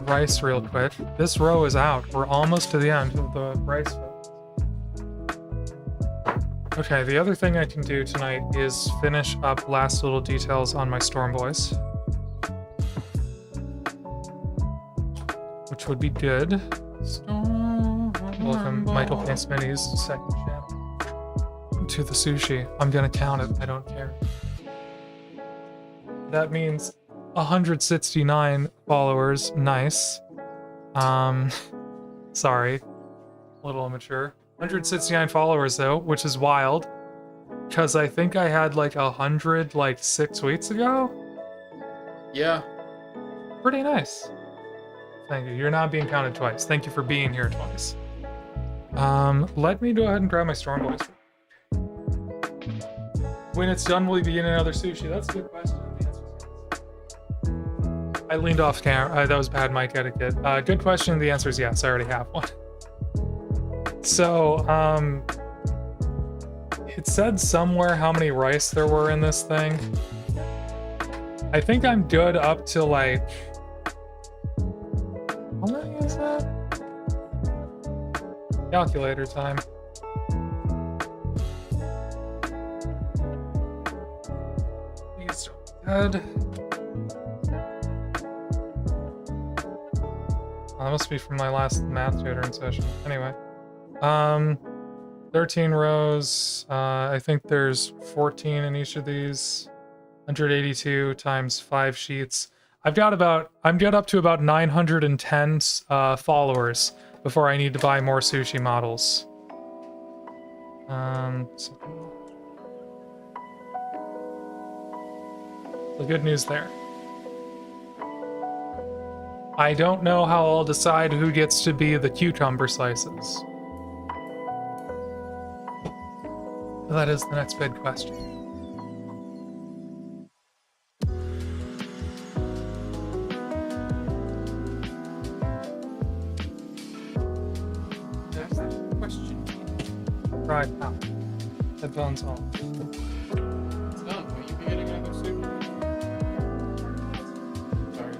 Speaker 1: rice real quick. This row is out. We're almost to the end of the rice fill. Okay, the other thing I can do tonight is finish up last little details on my Storm Boys. Which would be good. Welcome, Michael Paints Minis, second channel. To the sushi. I'm gonna count it, I don't care. That means 169 followers, nice. Sorry, a little immature. 169 followers though, which is wild. Because I think I had like 100 like 6 weeks ago?
Speaker 2: Yeah.
Speaker 1: Pretty nice. Thank you. You're not being counted twice. Thank you for being here twice. Let me go ahead and grab my Storm Boys. When it's done, will you be eating another sushi? That's a good question. I leaned off camera. That was bad mic etiquette. Good question. The answer is yes. I already have one. So, it said somewhere how many rice there were in this thing. I think I'm good up to like... How many is that? Calculator time. These are dead. Oh, that must be from my last math tutoring session. Anyway. 13 rows. I think there's 14 in each of these. 182 times 5 sheets. I'm good up to about 910 followers before I need to buy more sushi models. The good news there. I don't know how I'll decide who gets to be the cucumber slices. That is the next big question.
Speaker 2: That's the question.
Speaker 1: Right now. Headphones on.
Speaker 2: It's done. Will you be getting another soup? Sorry.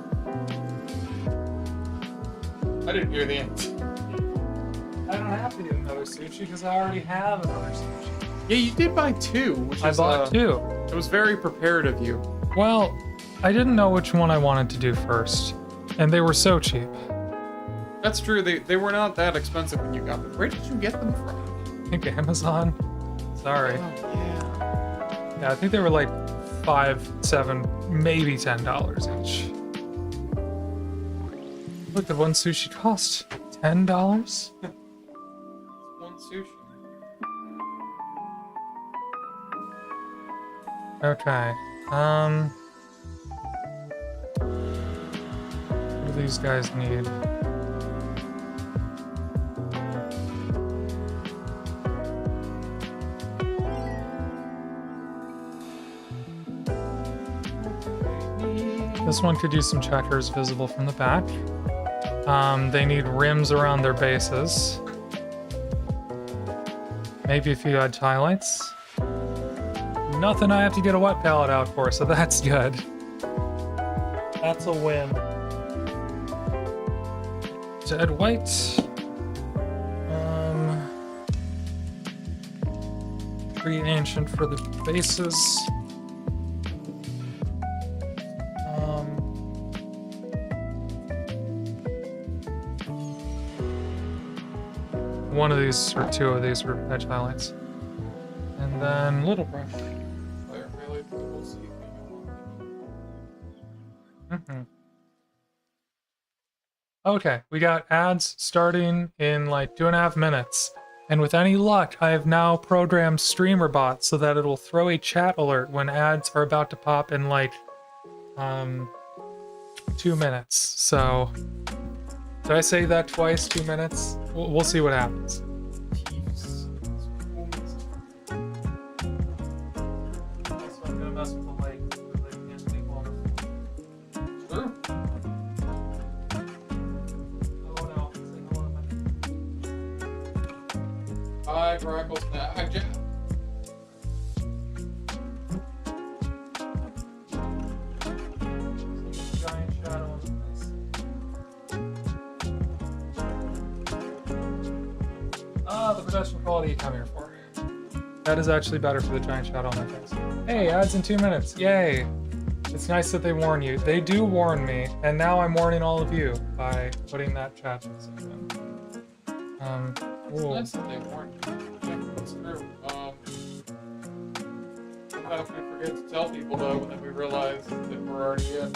Speaker 2: I didn't hear the end.
Speaker 1: I don't have to get another sushi because I already have another sushi.
Speaker 2: Yeah, you did buy 2, which
Speaker 1: I
Speaker 2: is,
Speaker 1: bought 2.
Speaker 2: It was very prepared of you.
Speaker 1: Well, I didn't know which one I wanted to do first, and they were so cheap.
Speaker 2: That's true. They were not that expensive when you got them. Where did you get them from?
Speaker 1: I think Amazon. Sorry.
Speaker 2: Oh, yeah.
Speaker 1: Yeah, I think they were like $5, $7, maybe $10 each. Look, the one sushi cost $10?
Speaker 2: One sushi.
Speaker 1: Okay. What do these guys need? This one could use some checkers visible from the back. They need rims around their bases. Maybe a few edge highlights. Nothing I have to get a wet palette out for, so that's good. That's a win. Dead white. Tree ancient for the bases. One of these, or 2 of these were edge highlights. And then little brush. Okay, we got ads starting in like 2.5 minutes. And with any luck, I have now programmed StreamerBot so that it'll throw a chat alert when ads are about to pop in like 2 minutes. So, did I say that twice? 2 minutes? We'll see what happens.
Speaker 2: Hi, Crackle Snap. Hi, Jack.
Speaker 1: Giant shadow. The production quality you come here for. That is actually better for the giant shadow on my face. Hey, ads in 2 minutes. Yay. It's nice that they warn you. They do warn me, and now I'm warning all of you by putting that chat message in.
Speaker 2: It's nice that they warn you. Yeah, that's true. Sometimes we forget to tell people though, and then we realize that we're already in.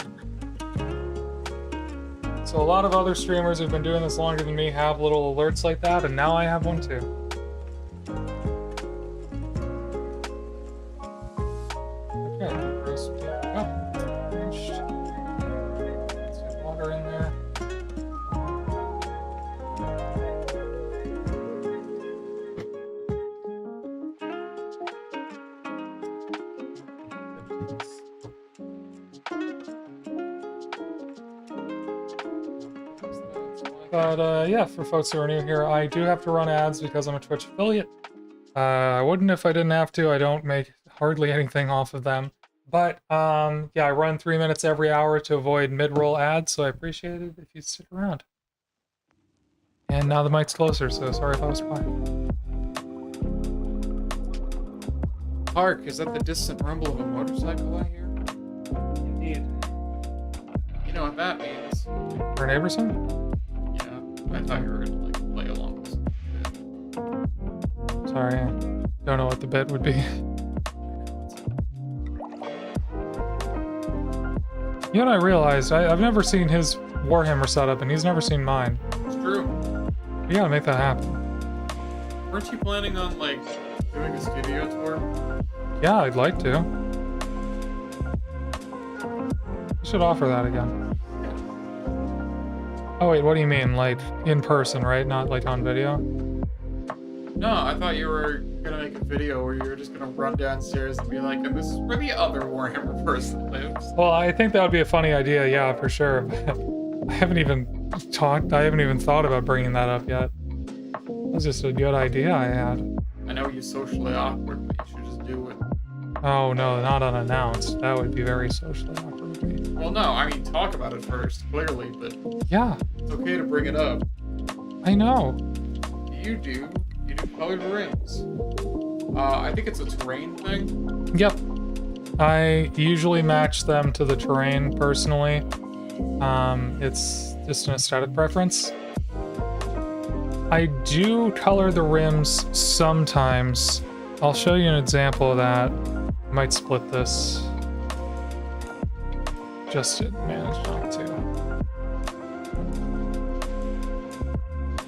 Speaker 1: So a lot of other streamers who've been doing this longer than me have little alerts like that, and now I have one too. Okay, roast beef up. Finished. Let's get water in there. But yeah, for folks who are new here, I do have to run ads because I'm a Twitch affiliate. I wouldn't if I didn't have to. I don't make hardly anything off of them. But yeah, I run 3 minutes every hour to avoid mid-roll ads, so I appreciate it if you stick around. And now the mic's closer, so sorry if I was quiet.
Speaker 2: Hark, is that the distant rumble of a motorcycle I hear?
Speaker 1: Indeed.
Speaker 2: You know what that means.
Speaker 1: For an Aberson?
Speaker 2: I thought you were gonna like play along with some
Speaker 1: Sorry, I don't know what the bit would be. You know what I realized? I've never seen his Warhammer setup, and he's never seen mine.
Speaker 2: It's true.
Speaker 1: You gotta make that happen.
Speaker 2: Weren't you planning on like doing a studio tour?
Speaker 1: Yeah, I'd like to. You should offer that again. Oh wait, what do you mean? Like, in person, right? Not like on video?
Speaker 2: No, I thought you were gonna make a video where you were just gonna run downstairs and be like, and this is where the other Warhammer person lives.
Speaker 1: Well, I think that would be a funny idea, yeah, for sure. I haven't even thought about bringing that up yet. That was just a good idea I had.
Speaker 2: I know you're socially awkward, but you should just do it.
Speaker 1: Oh no, not unannounced. That would be very socially awkward of me.
Speaker 2: Well, no, I mean, talk about it first, clearly, but
Speaker 1: Yeah,
Speaker 2: it's okay to bring it up.
Speaker 1: I know.
Speaker 2: You do colored rings. I think it's a terrain thing.
Speaker 1: Yep. I usually match them to the terrain personally. It's just an aesthetic preference. I do color the rims sometimes. I'll show you an example of that. I might split this. Just to manage not to.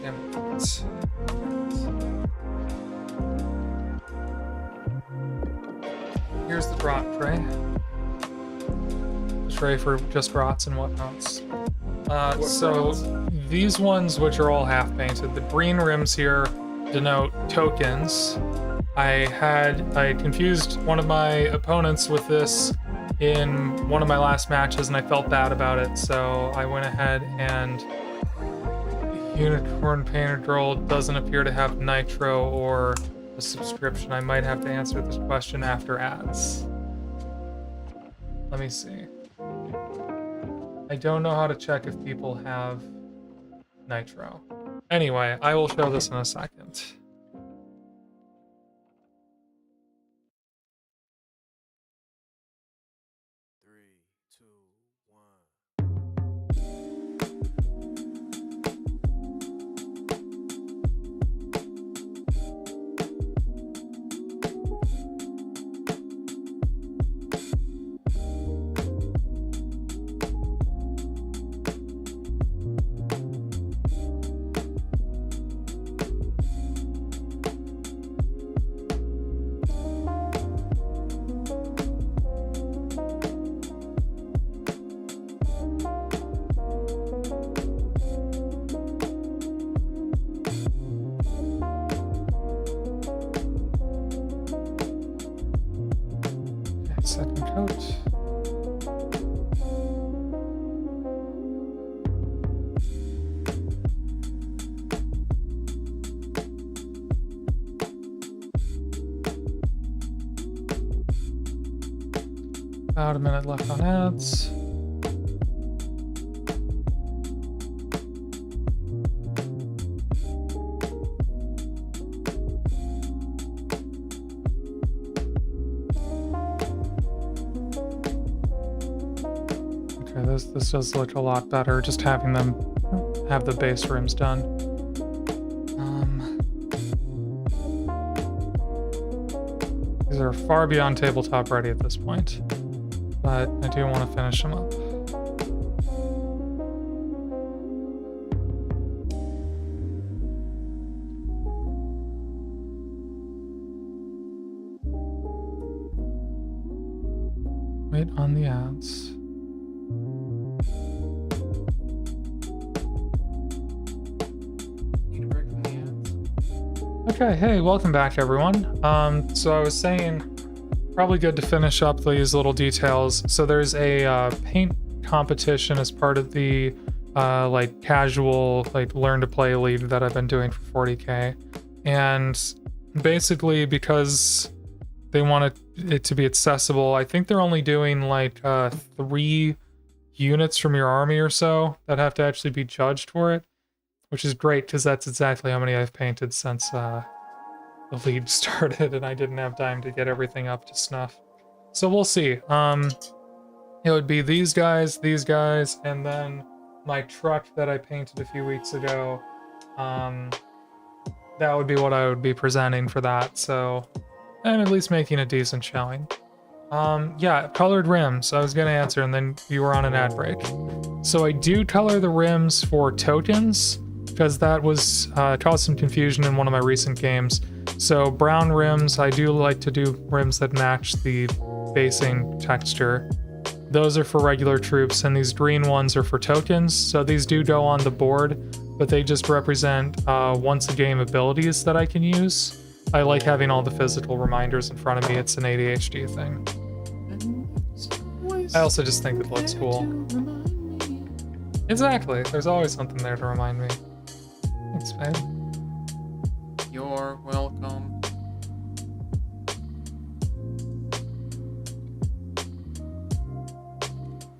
Speaker 1: Damn it. Here's the Grot tray. The tray for just Grots and whatnots. So these ones, which are all half painted, the green rims here denote tokens. I confused one of my opponents with this in one of my last matches, and I felt bad about it, so I went ahead and Unicorn Painted Roll doesn't appear to have nitro or a subscription. I might have to answer this question after ads. Let me see. I don't know how to check if people have nitro. Anyway, I will show this in a second. Second coat. About a minute left on ads. this does look a lot better, just having them have the base rims done. These are far beyond tabletop ready at this point, but I do want to finish them up. Wait on the ads. Okay, hey, welcome back everyone. So I was saying, probably good to finish up these little details. So there's a paint competition as part of the like casual, like learn to play league that I've been doing for 40K. And basically because they want it to be accessible, I think they're only doing like 3 units from your army or so that have to actually be judged for it, which is great because that's exactly how many I've painted since the league started, and I didn't have time to get everything up to snuff. So we'll see. It would be these guys, and then my truck that I painted a few weeks ago. That would be what I would be presenting for that, so I'm at least making a decent showing. Yeah, colored rims. I was gonna answer, and then you were on an ad break. So I do color the rims for tokens, because that was caused some confusion in one of my recent games. So brown rims, I do like to do rims that match the basing texture. Those are for regular troops, and these green ones are for tokens. So these do go on the board, but they just represent once a game abilities that I can use. I like having all the physical reminders in front of me. It's an ADHD thing. I also just think it looks cool. Exactly. There's always something there to remind me. Thanks, babe.
Speaker 2: You're welcome.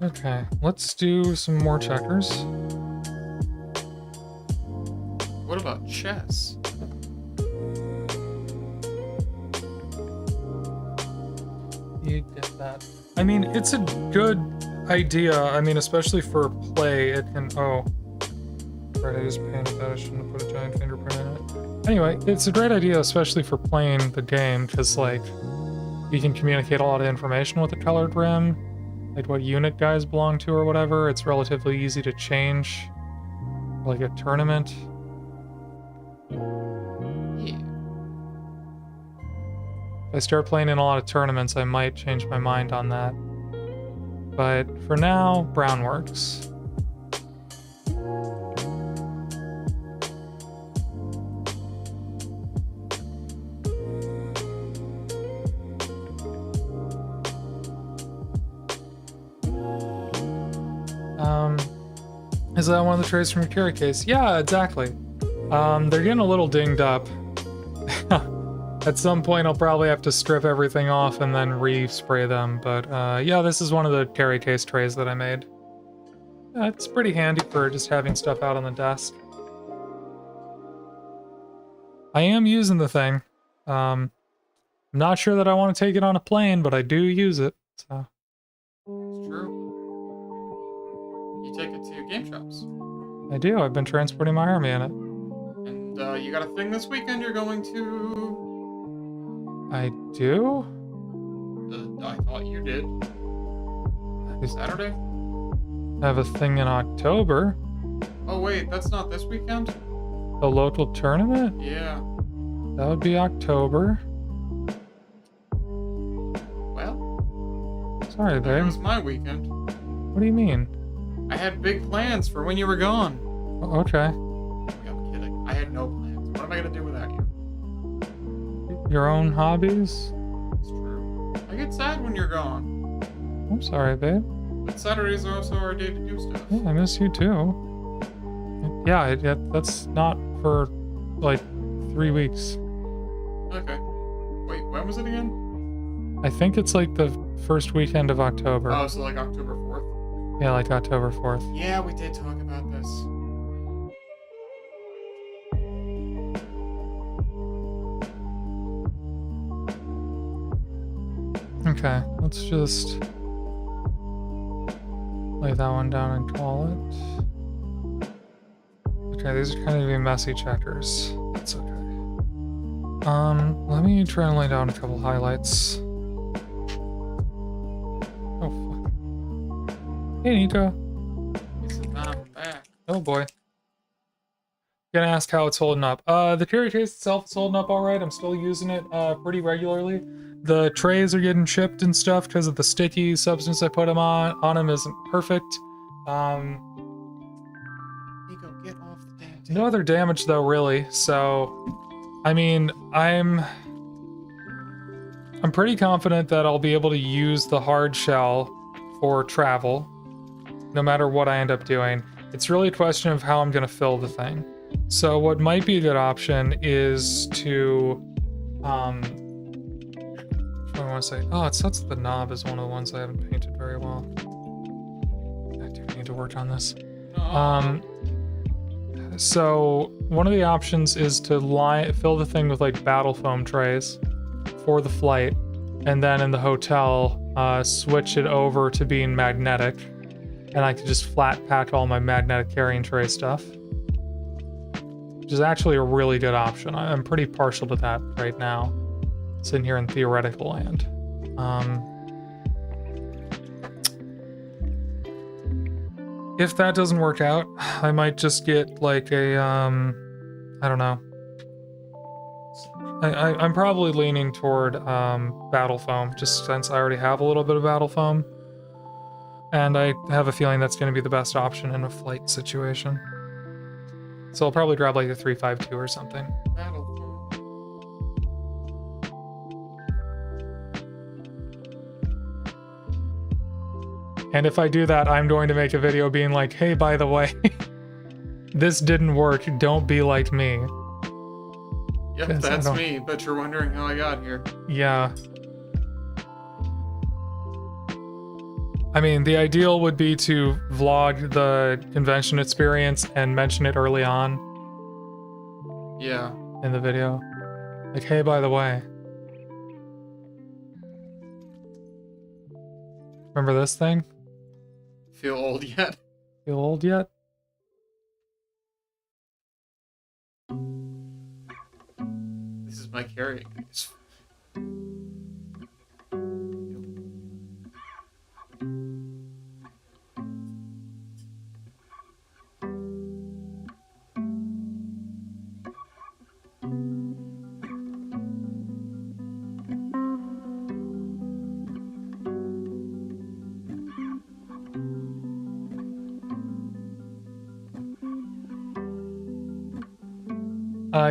Speaker 1: Okay, let's do some more checkers.
Speaker 2: What about chess?
Speaker 1: You get that. I mean, it's a good idea. I mean, especially for play, it can... Oh. Right, I just painted that. I shouldn't have put a giant fingerprint in it. Anyway, it's a great idea, especially for playing the game, because, like, you can communicate a lot of information with a colored rim, like what unit guys belong to or whatever. It's relatively easy to change, like a tournament.
Speaker 2: Yeah.
Speaker 1: If I start playing in a lot of tournaments, I might change my mind on that. But for now, brown works. Is that one of the trays from your carry case? Yeah, exactly. They're getting a little dinged up. At some point, I'll probably have to strip everything off and then re-spray them. But yeah, this is one of the carry case trays that I made. It's pretty handy for just having stuff out on the desk. I am using the thing. I'm not sure that I want to take it on a plane, but I do use it. So.
Speaker 2: It's true. You take it to game shops.
Speaker 1: I do. I've been transporting my army in it.
Speaker 2: And you got a thing this weekend you're going to...
Speaker 1: I do?
Speaker 2: I thought you did. Saturday?
Speaker 1: I have a thing in October.
Speaker 2: Oh wait, that's not this weekend?
Speaker 1: The local tournament?
Speaker 2: Yeah.
Speaker 1: That would be October.
Speaker 2: Well...
Speaker 1: Sorry,
Speaker 2: It
Speaker 1: babe.
Speaker 2: was my weekend.
Speaker 1: What do you mean?
Speaker 2: I had big plans for when you were gone.
Speaker 1: Okay.
Speaker 2: I'm kidding. I had no plans. What am I gonna do without you?
Speaker 1: Your own hobbies?
Speaker 2: It's true. I get sad when you're gone.
Speaker 1: I'm sorry, babe.
Speaker 2: But Saturdays are also our day to do stuff.
Speaker 1: Yeah, I miss you too. Yeah, that's not for like 3 weeks.
Speaker 2: Okay. Wait, when was it again?
Speaker 1: I think it's like the first weekend of October.
Speaker 2: Oh, so like October 4th?
Speaker 1: Yeah, like October 4th.
Speaker 2: Yeah, we did talk about this.
Speaker 1: Okay, let's just lay that one down and call it. Okay, these are kind of being messy checkers. That's okay. Let me try and lay down a couple highlights. Oh, fuck. Hey, Nico.
Speaker 2: I'm back.
Speaker 1: Oh, boy. Gonna ask how it's holding up. The carry case itself is holding up alright. I'm still using it, pretty regularly. The trays are getting chipped and stuff because of the sticky substance I put them on them isn't perfect.
Speaker 2: Nico, get off the damn table.
Speaker 1: No other damage though, really. So, I mean, I'm pretty confident that I'll be able to use the hard shell for travel, no matter what I end up doing. It's really a question of how I'm gonna fill the thing. So what might be a good option is to, what do I want to say? Oh, it sets the knob as one of the ones I haven't painted very well. I do need to work on this. So one of the options is to fill the thing with like battle foam trays for the flight, and then in the hotel, switch it over to being magnetic, and I could just flat pack all my magnetic carrying tray stuff. Which is actually a really good option. I'm pretty partial to that right now, sitting here in theoretical land. If that doesn't work out, I might just get like a, I don't know. I'm probably leaning toward battle foam, just since I already have a little bit of battle foam. And I have a feeling that's going to be the best option in a flight situation. So I'll probably grab like a 352 or something.
Speaker 2: Battle.
Speaker 1: And if I do that, I'm going to make a video being like, hey, by the way, this didn't work. Don't be like me.
Speaker 2: Yep, that's me, but you're wondering how I got here.
Speaker 1: Yeah. I mean, the ideal would be to vlog the convention experience and mention it early on.
Speaker 2: Yeah.
Speaker 1: In the video. Like, hey, by the way. Remember this thing?
Speaker 2: Feel old yet?
Speaker 1: Feel old yet?
Speaker 2: This is my carrying case.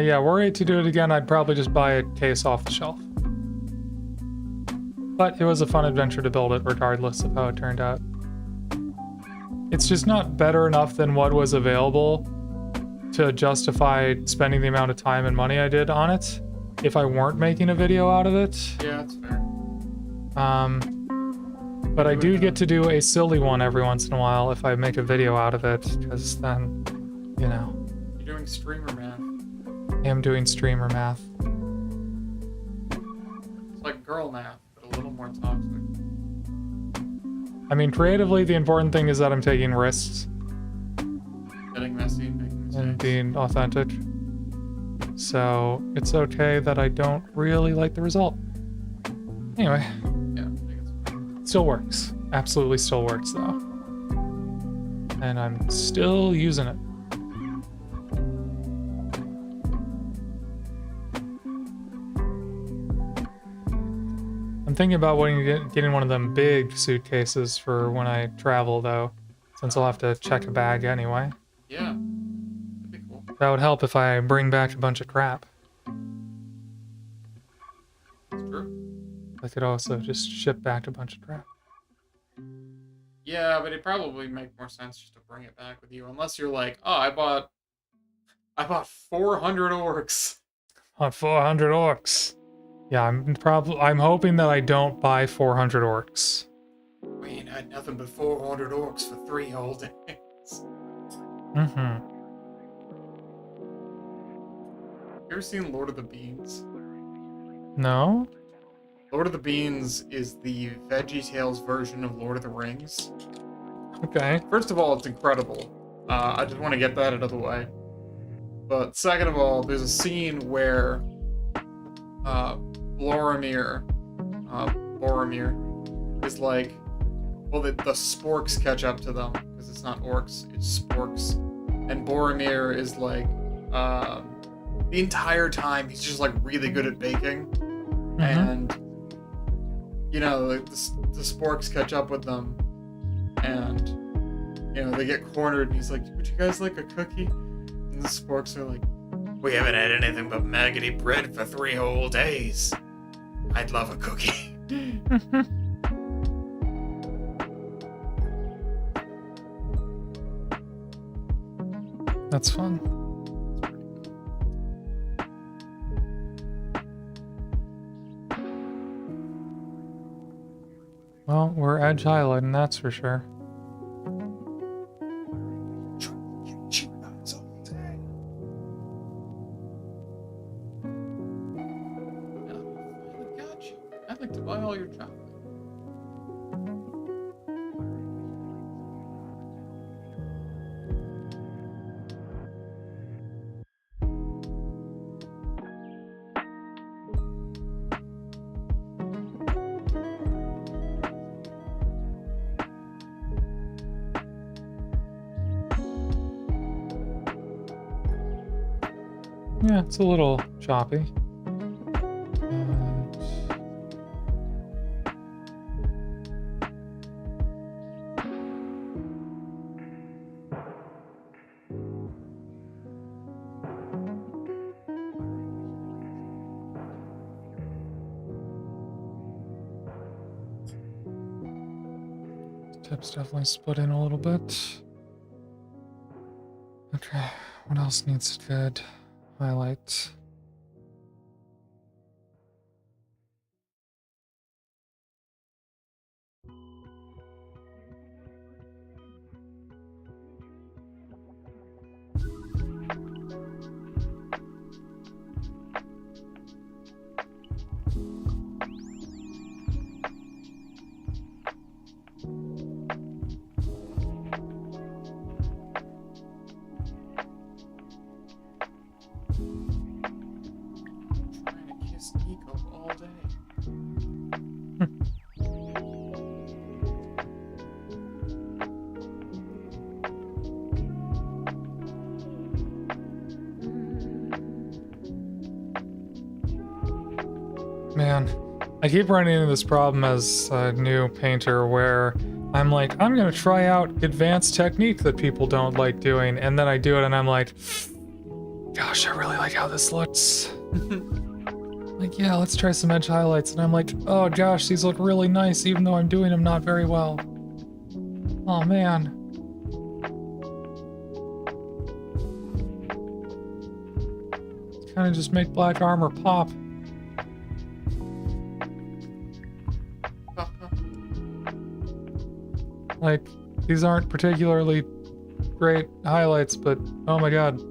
Speaker 1: Yeah, were it to do it again, I'd probably just buy a case off the shelf. But it was a fun adventure to build it, regardless of how it turned out. It's just not better enough than what was available to justify spending the amount of time and money I did on it if I weren't making a video out of it.
Speaker 2: Yeah, that's fair.
Speaker 1: But I do get to do a silly one every once in a while if I make a video out of it, because then, you know.
Speaker 2: You're doing streamer math.
Speaker 1: I am doing streamer math.
Speaker 2: It's like girl math, but a little more toxic.
Speaker 1: I mean, creatively, the important thing is that I'm taking risks.
Speaker 2: Getting messy, making mistakes.
Speaker 1: And being authentic. So, it's okay that I don't really like the result. Anyway.
Speaker 2: Yeah, I think it's fine.
Speaker 1: Still works. Absolutely still works, though. And I'm still using it. I'm thinking about getting one of them big suitcases for when I travel, though, since I'll have to check a bag anyway.
Speaker 2: Yeah, that'd be cool.
Speaker 1: That would help if I bring back a bunch of crap.
Speaker 2: That's true.
Speaker 1: I could also just ship back a bunch of crap.
Speaker 2: Yeah, but it'd probably make more sense just to bring it back with you, unless you're like, oh, I bought 400 orcs.
Speaker 1: On 400 orcs. Yeah, I'm hoping that I don't buy 400 orcs.
Speaker 2: We ain't had nothing but 400 orcs for 3 whole days.
Speaker 1: Mm-hmm.
Speaker 2: You ever seen Lord of the Beans?
Speaker 1: No?
Speaker 2: Lord of the Beans is the VeggieTales version of Lord of the Rings.
Speaker 1: Okay.
Speaker 2: First of all, it's incredible. I just want to get that out of the way. But second of all, there's a scene where Boromir is like, well, the sporks catch up to them because it's not orcs, it's sporks, and Boromir is like, the entire time he's just like really good at baking, and you know the sporks catch up with them, and you know they get cornered, and he's like, "Would you guys like a cookie?" And the sporks are like, "We haven't had anything but maggoty bread for 3 whole days. I'd love a cookie."
Speaker 1: That's fun. Well, we're edge highlighting, that's for sure.
Speaker 2: I'd like to buy all your chocolate.
Speaker 1: Yeah, it's a little choppy. Tip's definitely split in a little bit. Okay, what else needs to good highlight?
Speaker 2: All day.
Speaker 1: Man, I keep running into this problem as a new painter where I'm like, I'm gonna try out advanced technique that people don't like doing, and then I do it and I'm like, gosh, I really like how this looks. Like, yeah, let's try some edge highlights, and I'm like, oh gosh, these look really nice even though I'm doing them not very well. Oh man. Kind of just make black armor pop. Like, these aren't particularly great highlights, but oh my god.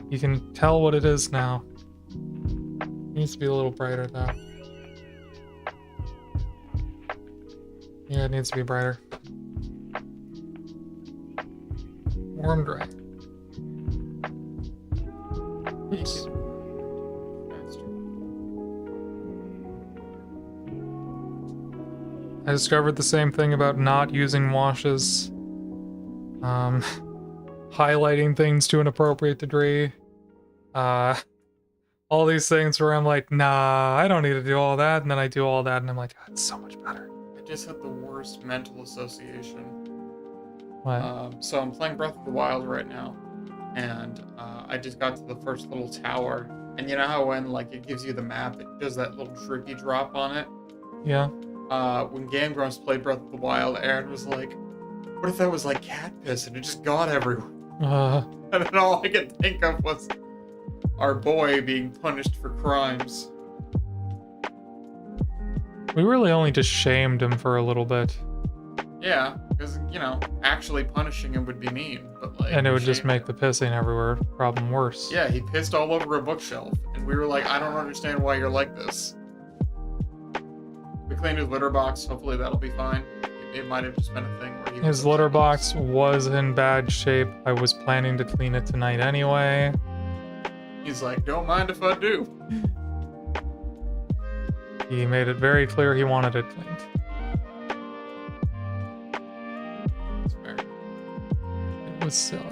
Speaker 1: You can tell what it is now. Needs to be a little brighter though. Yeah, it needs to be brighter. Warm dry. Oops. I discovered the same thing about not using washes. Highlighting things to an appropriate degree. All these things where I'm like, nah, I don't need to do all that, and then I do all that, and I'm like, oh, it's so much better.
Speaker 2: I just had the worst mental association.
Speaker 1: What?
Speaker 2: So I'm playing Breath of the Wild right now, and I just got to the first little tower, and you know how when like it gives you the map, it does that little drippy drop on it?
Speaker 1: Yeah.
Speaker 2: When Game Grumps played Breath of the Wild, Aaron was like, what if that was like cat piss and it just got everywhere? And then all I could think of was our boy being punished for crimes.
Speaker 1: We really only just shamed him for a little bit.
Speaker 2: Yeah, because, you know, actually punishing him would be mean, but like...
Speaker 1: And it would just make the pissing everywhere problem worse.
Speaker 2: Yeah, he pissed all over a bookshelf, and we were like, I don't understand why you're like this. We cleaned his litter box, hopefully that'll be fine. Keep it might have just been a thing where he
Speaker 1: His
Speaker 2: was
Speaker 1: litter box was in bad shape. I was planning to clean it tonight anyway.
Speaker 2: He's like, don't mind if I do.
Speaker 1: He made it very clear he wanted it cleaned.
Speaker 2: It's fair.
Speaker 1: It was silly.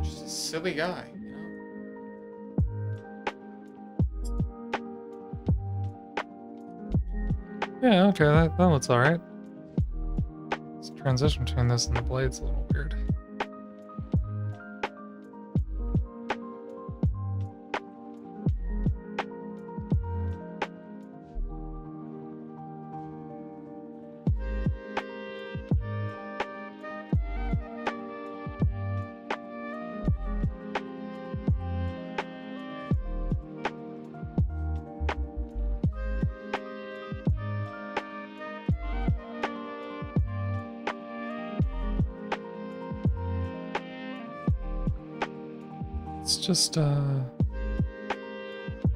Speaker 2: Just a silly guy, you know?
Speaker 1: Yeah, okay, that looks alright. This transition between this and the blade's a little weird. It's just,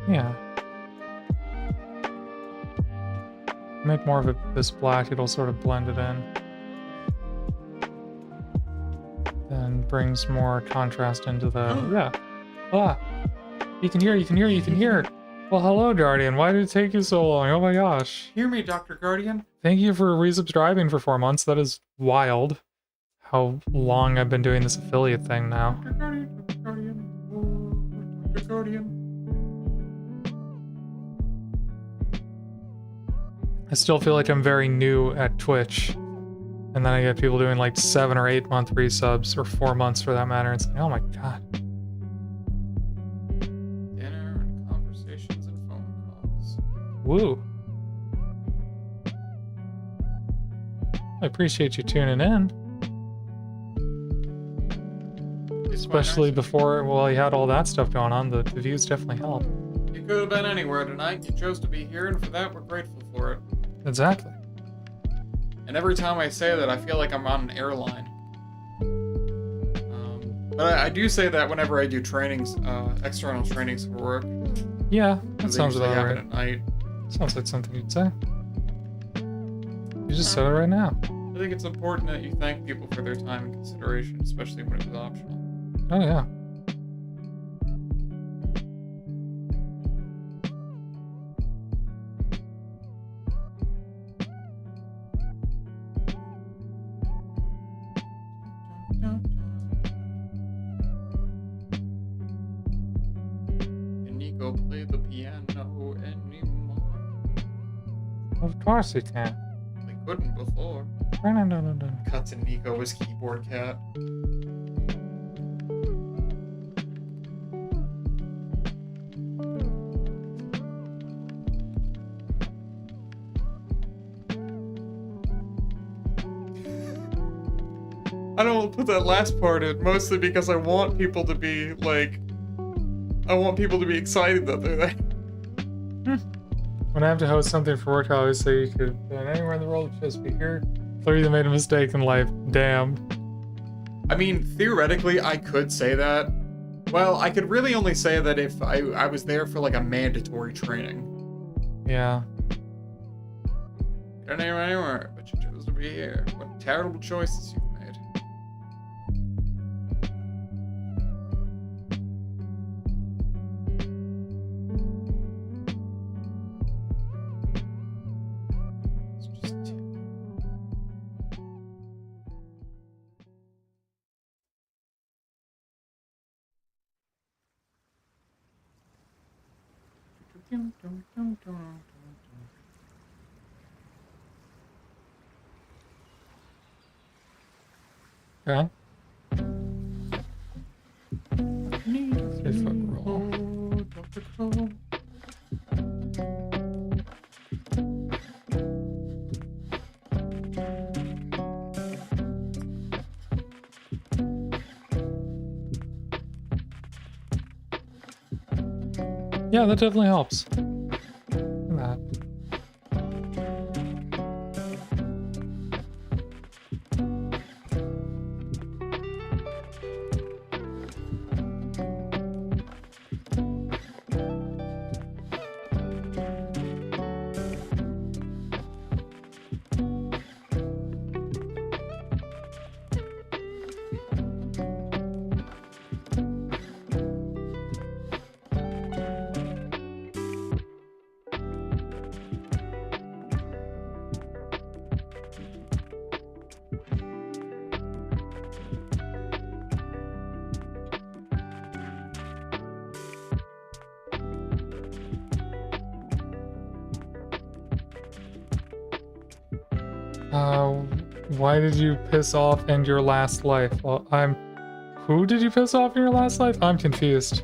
Speaker 1: yeah. Make more of it this black, it'll sort of blend it in. And brings more contrast into the, yeah. Ah! You can hear! Well, hello, Guardian. Why did it take you so long? Oh my gosh.
Speaker 2: Hear me, Dr. Guardian.
Speaker 1: Thank you for resubscribing for 4 months. That is wild. How long I've been doing this affiliate thing now.
Speaker 2: Dr. Guardian, Dr. Guardian, oh, Dr. Guardian.
Speaker 1: I still feel like I'm very new at Twitch. And then I get people doing like 7 or 8 month resubs, or 4 months for that matter. It's like, oh my god.
Speaker 2: Dinner and conversations and phone calls.
Speaker 1: Woo. I appreciate you tuning in. Especially before, well, you had all that stuff going on. The views definitely help.
Speaker 2: You could have been anywhere tonight. You chose to be here, and for that, we're grateful for it.
Speaker 1: Exactly.
Speaker 2: And every time I say that, I feel like I'm on an airline. But I do say that whenever I do trainings, external trainings for work.
Speaker 1: Yeah, that
Speaker 2: They
Speaker 1: sounds
Speaker 2: usually
Speaker 1: about
Speaker 2: happen
Speaker 1: right.
Speaker 2: at night.
Speaker 1: Sounds like something you'd say. You just said it right now.
Speaker 2: I think it's important that you thank people for their time and consideration, especially when it was optional.
Speaker 1: Oh yeah.
Speaker 2: Can Nico play the piano anymore?
Speaker 1: Of course he can.
Speaker 2: They couldn't before.
Speaker 1: No.
Speaker 2: Cut to Nico, his keyboard cat. I don't put that last part in, mostly because I want people to be, like... I want people to be excited that they're there.
Speaker 1: When I have to host something for work, I always say you could have been anywhere in the world, just be here. Clearly you made a mistake in life. Damn.
Speaker 2: I mean, theoretically, I could say that. Well, I could really only say that if I was there for, like, a mandatory training.
Speaker 1: Yeah.
Speaker 2: You don't anywhere, but you chose to be here. What terrible choices you've made. It's just
Speaker 1: Okay. 3-foot roll. Yeah, that definitely helps. That. Why did you piss off in your last life? Well, who did you piss off in your last life? I'm confused.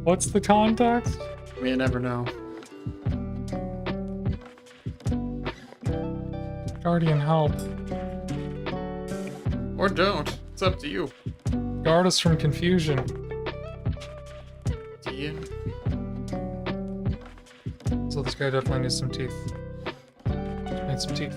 Speaker 1: What's the context?
Speaker 2: You never know.
Speaker 1: Guardian, help.
Speaker 2: Or don't. It's up to you.
Speaker 1: Guard us from confusion.
Speaker 2: Ian.
Speaker 1: So this guy definitely needs some teeth. Need some teeth.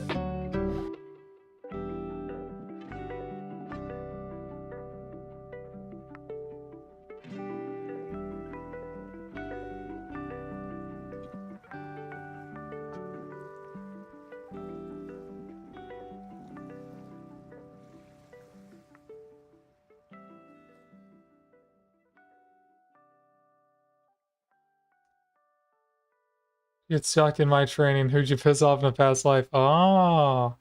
Speaker 1: Get stuck in my training. Who'd you piss off in a past life? Oh.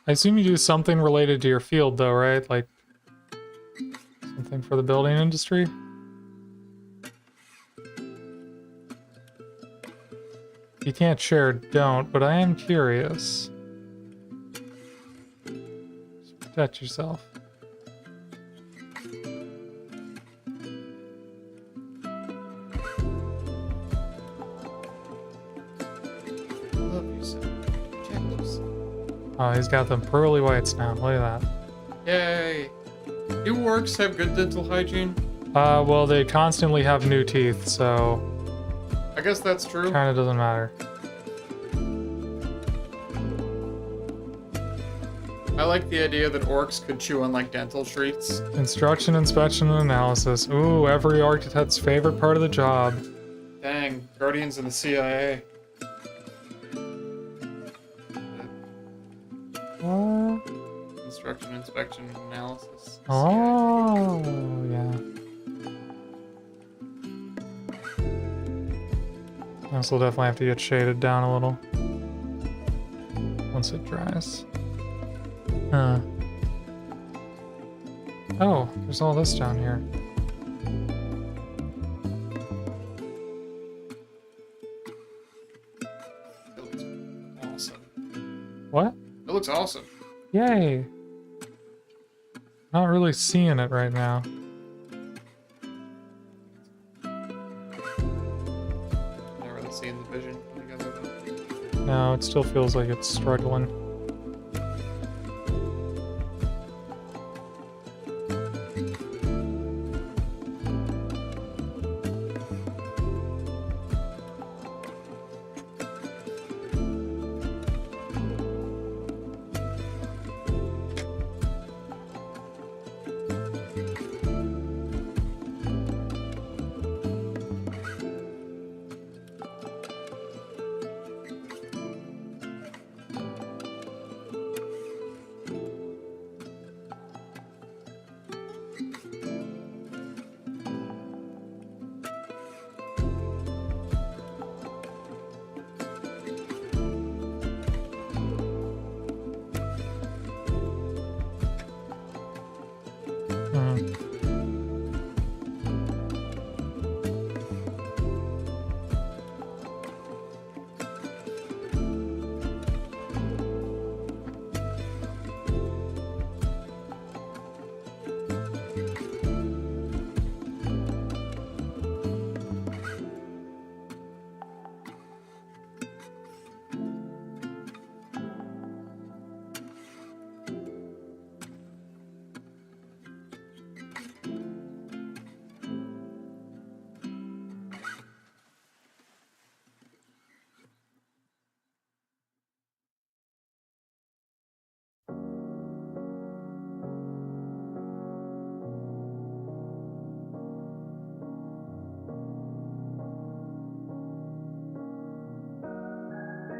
Speaker 1: I assume you do something related to your field, though, right? Like something for the building industry? If you can't share, don't, but I am curious. Just protect yourself. Oh, he's got them pearly whites now. Look at that.
Speaker 2: Yay! Do orcs have good dental hygiene?
Speaker 1: Well, they constantly have new teeth, so
Speaker 2: I guess that's true.
Speaker 1: kind of doesn't matter.
Speaker 2: I like the idea that orcs could chew on, like, dental treats.
Speaker 1: Instruction, inspection, and analysis. Ooh, every architect's favorite part of the job.
Speaker 2: Dang, Guardians in the CIA.
Speaker 1: What?
Speaker 2: Instruction, inspection, and analysis.
Speaker 1: Oh, yeah. This will definitely have to get shaded down a little once it dries. Huh. Oh, there's all this down here.
Speaker 2: It looks awesome.
Speaker 1: What?
Speaker 2: It looks awesome.
Speaker 1: Yay! Not really seeing it right now.
Speaker 2: Not really seeing the vision come together though.
Speaker 1: No, it still feels like it's struggling.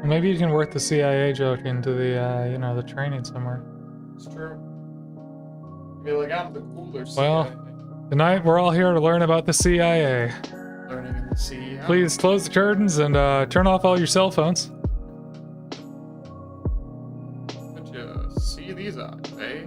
Speaker 1: Maybe you can work the CIA joke into the, you know, the training somewhere.
Speaker 2: It's true. Be like, I'm the cooler
Speaker 1: Well,
Speaker 2: CIA.
Speaker 1: tonight we're all here to learn about the CIA.
Speaker 2: Learning in the sea.
Speaker 1: Please close the curtains and turn off all your cell phones.
Speaker 2: Could you see these eyes, eh?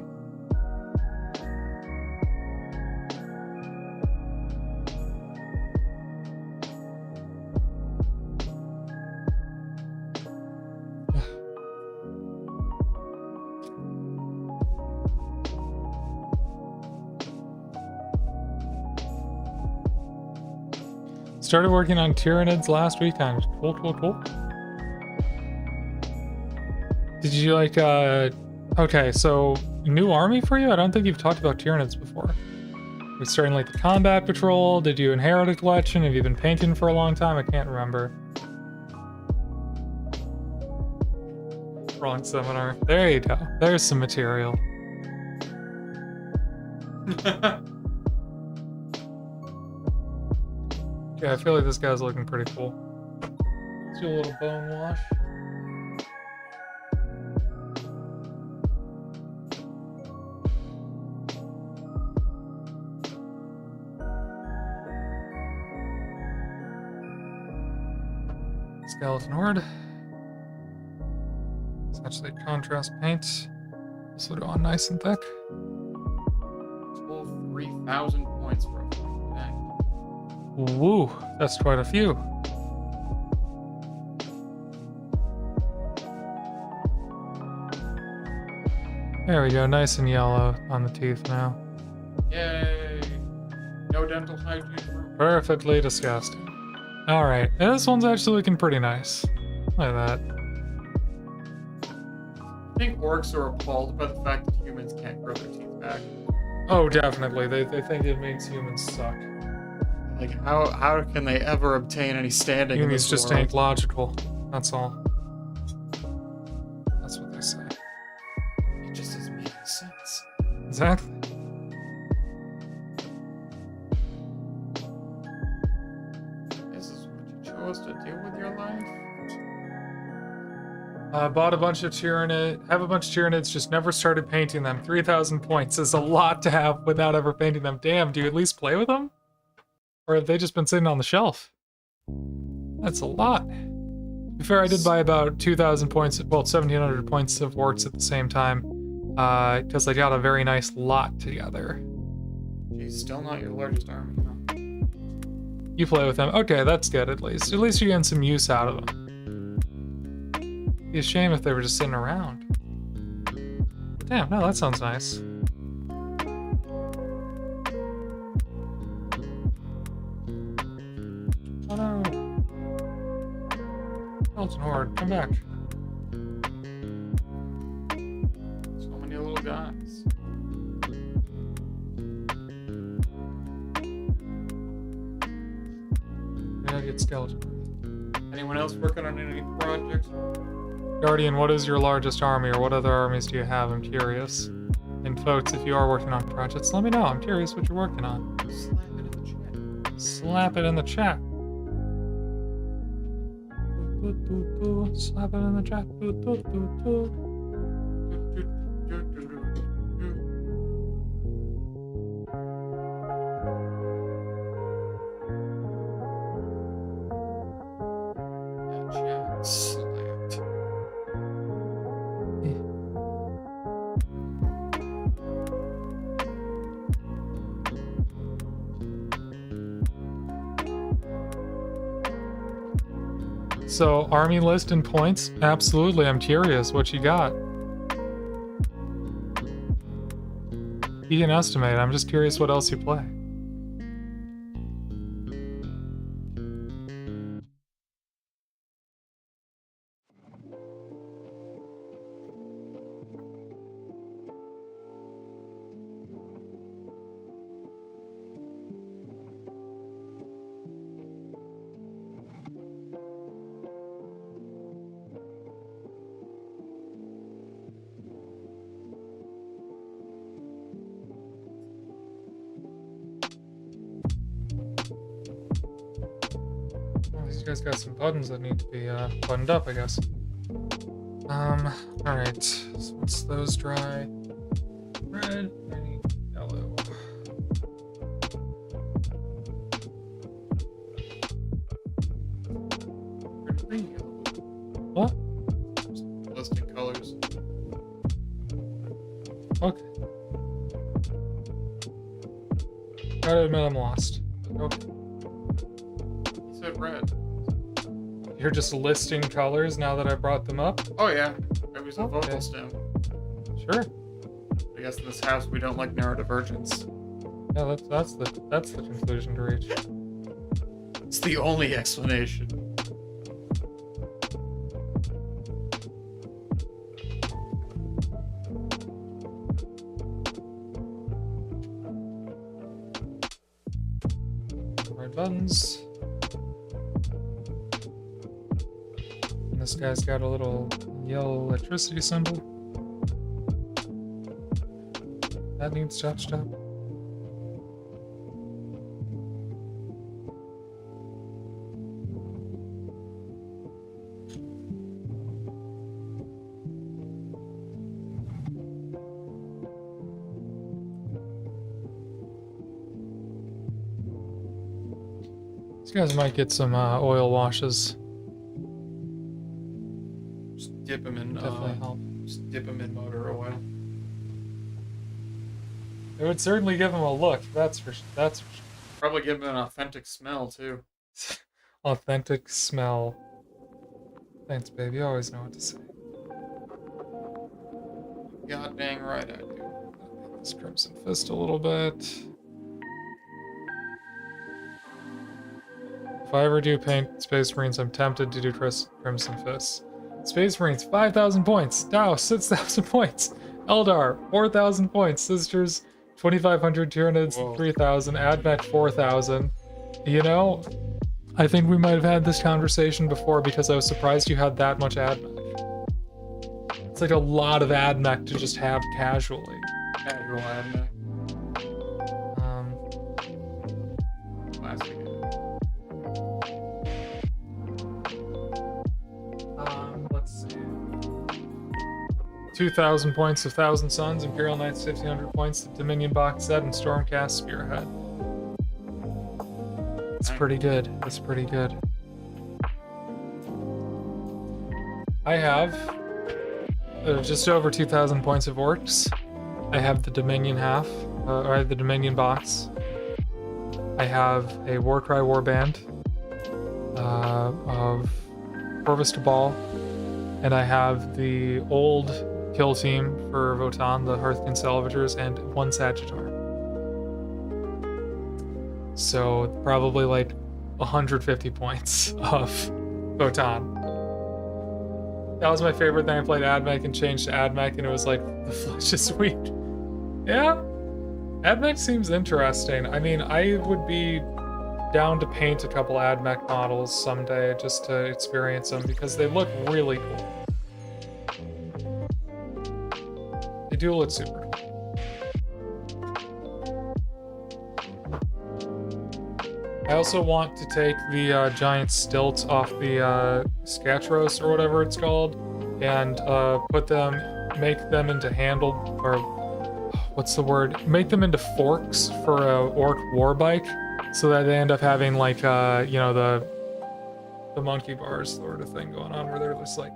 Speaker 1: Started working on Tyranids last weekend. Cool, cool, cool. Did you like, okay, so new army for you? I don't think you've talked about Tyranids before. We're starting like the combat patrol. Did you inherit a collection? Have you been painting for a long time? I can't remember. Wrong seminar. There you go. There's some material. Yeah, I feel like this guy's looking pretty cool. Let's do a little bone wash. Skeleton Horde. Essentially contrast paint. Also do on nice and thick.
Speaker 2: Full 3,000 points for a full day.
Speaker 1: Woo, that's quite a few. There we go, nice and yellow on the teeth now.
Speaker 2: Yay! No dental hygiene.
Speaker 1: Perfectly disgusting. Alright, this one's actually looking pretty nice. Look at that.
Speaker 2: I think orcs are appalled by the fact that humans can't grow their teeth back.
Speaker 1: Oh, definitely. They think it makes humans suck.
Speaker 2: Like, how can they ever obtain any standing in
Speaker 1: Humans
Speaker 2: this
Speaker 1: just
Speaker 2: world?
Speaker 1: ain't logical. That's all. That's what they say.
Speaker 2: It just doesn't make any sense.
Speaker 1: Exactly.
Speaker 2: This is what you chose to do with your life?
Speaker 1: Bought a bunch of Tyranids, have a bunch of Tyranids, just never started painting them. 3,000 points is a lot to have without ever painting them. Damn, do you at least play with them? Or have they just been sitting on the shelf? That's a lot. To be fair, I did buy about 2,000 points, well, 1,700 points of Orks at the same time, because I got a very nice lot together.
Speaker 2: Geez, still not your largest army, huh?
Speaker 1: You play with them. Okay, that's good at least. At least you're getting some use out of them. It'd be a shame if they were just sitting around. Damn, no, that sounds nice. Oh no. Skeleton Horde, come back.
Speaker 2: So many little guys.
Speaker 1: Yeah, get skeleton.
Speaker 2: Anyone else working on any projects?
Speaker 1: Guardian, what is your largest army, or what other armies do you have? I'm curious. And folks, if you are working on projects, let me know. I'm curious what you're working on.
Speaker 2: Slap it in the chat.
Speaker 1: Slap it in the chat. Slap it in the chat.
Speaker 2: Yeah, chat slapped.
Speaker 1: So, army list and points? Absolutely, I'm curious what you got. You can estimate, I'm just curious what else you play. These guys got some buttons that need to be buttoned up, I guess. Alright. So once those dry. Red, I need yellow. What?
Speaker 2: Listing colors.
Speaker 1: Okay. Gotta admit I'm lost. Okay.
Speaker 2: You said red.
Speaker 1: You're just listing colors now that I brought them up?
Speaker 2: Oh yeah, it was a
Speaker 1: Okay.
Speaker 2: vocal stem.
Speaker 1: Sure.
Speaker 2: I guess in this house we don't like neurodivergence.
Speaker 1: Yeah, that's the conclusion to reach.
Speaker 2: It's the only explanation.
Speaker 1: Right buttons. And this guy's got a little yellow electricity symbol. That needs touched up. These guys might get some oil washes.
Speaker 2: Just dip them in.
Speaker 1: Definitely help.
Speaker 2: Just dip them in motor oil.
Speaker 1: It would certainly give them a look. That's for sure.
Speaker 2: Probably give them an authentic smell too.
Speaker 1: Authentic smell. Thanks, baby. You always know what to say.
Speaker 2: God dang right I do.
Speaker 1: This Crimson Fist a little bit. If I ever do paint Space Marines, I'm tempted to do Crimson Fist. Space Marines, 5,000 points. Dow, 6,000 points. Eldar, 4,000 points. Sisters, 2,500. Tyranids, 3,000. Admech, 4,000. You know, I think we might have had this conversation before because I was surprised you had that much Admech. It's like a lot of Admech to just have casually.
Speaker 2: Casual admech. Classic.
Speaker 1: 2,000 points of Thousand Suns, Imperial Knights 1,500 points, the Dominion box set, and Stormcast Spearhead. It's pretty good. That's pretty good. I have just over 2,000 points of Orks. I have the Dominion half, or I have the Dominion box. I have a Warcry Warband of Corvus Cabal, and I have the old kill team for Votan, the Hearthkin Salvagers, and one Sagittar. So probably like 150 points of Votan. That was my favorite thing. I played Admech and changed to Admech, and it was like, the flesh is sweet. Yeah, Admech seems interesting. I mean, I would be down to paint a couple Admech models someday just to experience them because they look really cool. They do look super cool. I also want to take the giant stilts off the Scatros or whatever it's called, and put them, make them into handle, or what's the word? Make them into forks for a Orc war bike, so that they end up having like you know, the monkey bars sort of thing going on, where they're just like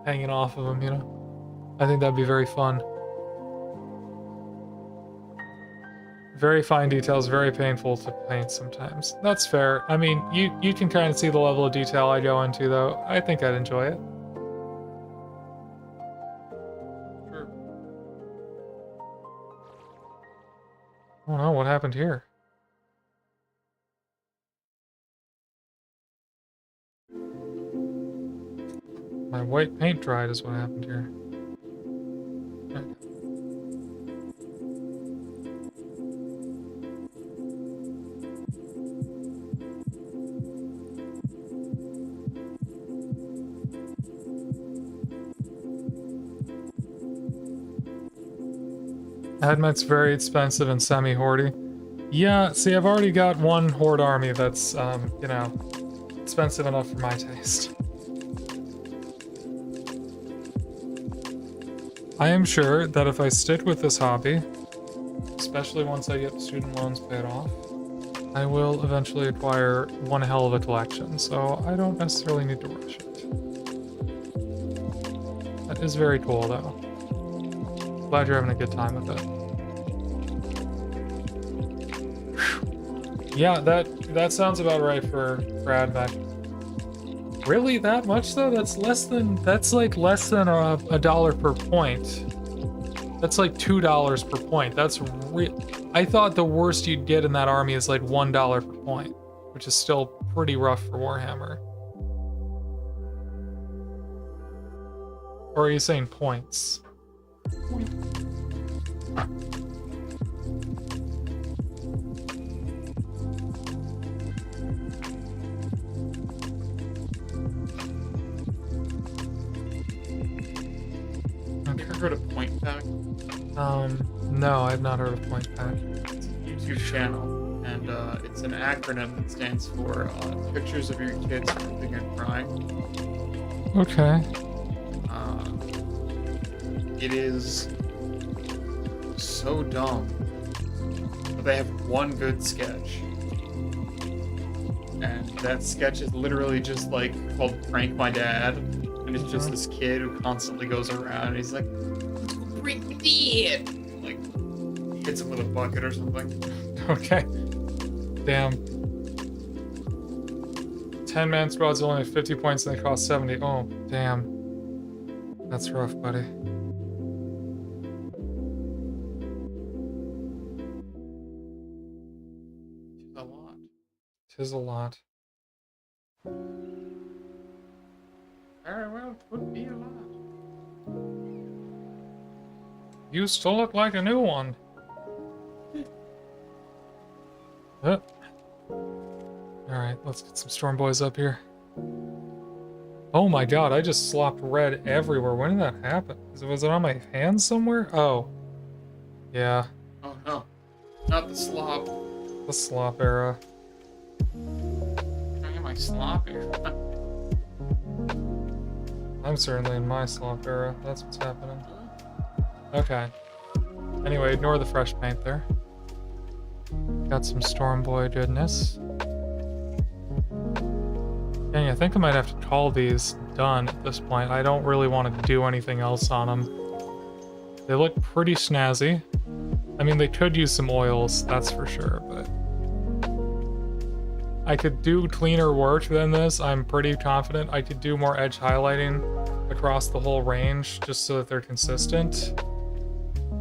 Speaker 1: hanging off of them, you know. I think that'd be very fun. Very fine details, very painful to paint sometimes. That's fair. I mean, you can kind of see the level of detail I go into, though. I think I'd enjoy it.
Speaker 2: Sure.
Speaker 1: I don't know, what happened here? My white paint dried is what happened here. Admech's very expensive and semi-hoardy. Yeah, see, I've already got one horde army that's, you know, expensive enough for my taste. I am sure that if I stick with this hobby, especially once I get the student loans paid off, I will eventually acquire one hell of a collection, so I don't necessarily need to rush it. That is very cool, though. Glad you're having a good time with it. Whew. Yeah, that sounds about right for Admech. Really, that much though? That's like less than a dollar per point. That's like $2 per point. That's I thought the worst you'd get in that army is like $1 per point, which is still pretty rough for Warhammer. Or are you saying points?
Speaker 2: Have you ever heard of Point Pack?
Speaker 1: No, I've not heard of Point Pack.
Speaker 2: It's a YouTube channel, and it's an acronym that stands for Pictures of Your Kids Pooping and Crying.
Speaker 1: Okay.
Speaker 2: It is so dumb, but they have one good sketch. And that sketch is literally just like called Prank My Dad. And it's just this kid who constantly goes around and he's like, let's go prank my dad. Like, hits him with a bucket or something.
Speaker 1: Okay. Damn. 10-man squads only have 50 points and they cost 70. Oh, damn. That's rough, buddy.
Speaker 2: It's a lot.
Speaker 1: Tis a lot.
Speaker 2: Very well, it would be a lot.
Speaker 1: You still look like a new one. Alright, let's get some Storm Boys up here. Oh my god, I just slopped red everywhere. When did that happen? Was it on my hands somewhere? Oh. Yeah.
Speaker 2: Oh no. Not the slop.
Speaker 1: The slop era.
Speaker 2: I am I sloppy.
Speaker 1: I'm certainly in my slop era. That's what's happening. Okay. Anyway, ignore the fresh paint there. Got some Storm Boy goodness. Dang, I think I might have to call these done at this point. I don't really want to do anything else on them. They look pretty snazzy. I mean, they could use some oils, that's for sure, but... I could do cleaner work than this. I'm pretty confident I could do more edge highlighting across the whole range just so that they're consistent.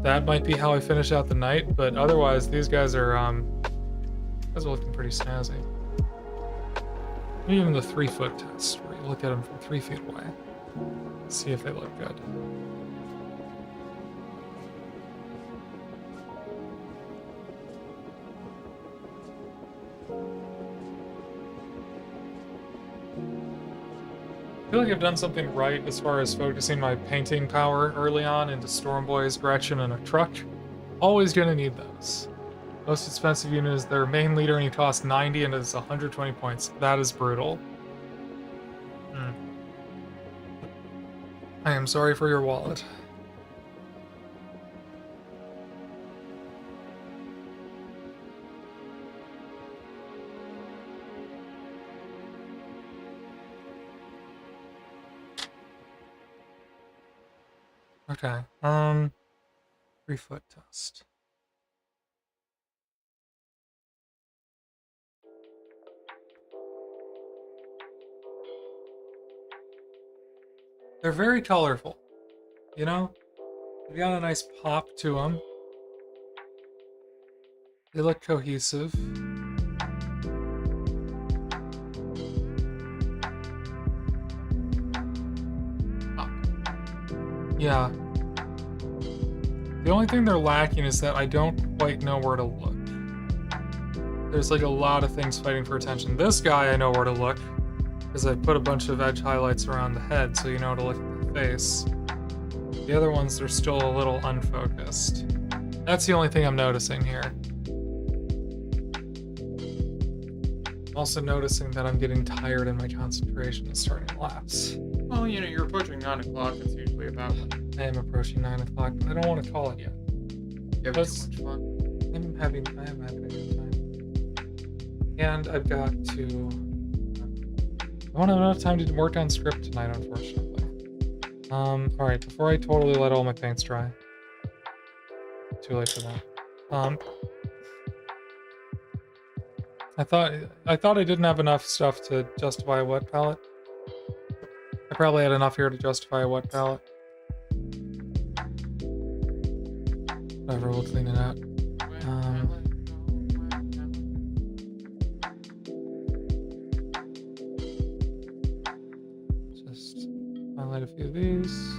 Speaker 1: That might be how I finish out the night, but otherwise these guys are looking pretty snazzy. Even the 3-foot test, where you look at them from 3 feet away. See if they look good. I feel like I've done something right as far as focusing my painting power early on into Storm Boys, Gretchen, and a truck. Always gonna need those. Most expensive unit is their main leader and he costs 90 and is 120 points. That is brutal. I am sorry for your wallet. Okay, 3-foot test. They're very colorful, you know? They've got a nice pop to them. They look cohesive. Yeah. The only thing they're lacking is that I don't quite know where to look. There's like a lot of things fighting for attention. This guy I know where to look, because I put a bunch of edge highlights around the head so you know to look at the face. The other ones, they're still a little unfocused. That's the only thing I'm noticing here. I'm also noticing that I'm getting tired and my concentration is starting to lapse.
Speaker 2: Well, you know, you're approaching 9 o'clock. It's usually about...
Speaker 1: I am approaching 9 o'clock, but I don't want to call it yet.
Speaker 2: You having too much fun?
Speaker 1: I am having a good time. And I've got to... I won't have enough time to work on script tonight, unfortunately. Alright, before I totally let all my paints dry. Too late for that. I thought I didn't have enough stuff to justify a wet palette. I probably had enough here to justify a wet palette. Whatever, we'll clean it out. light a few of these.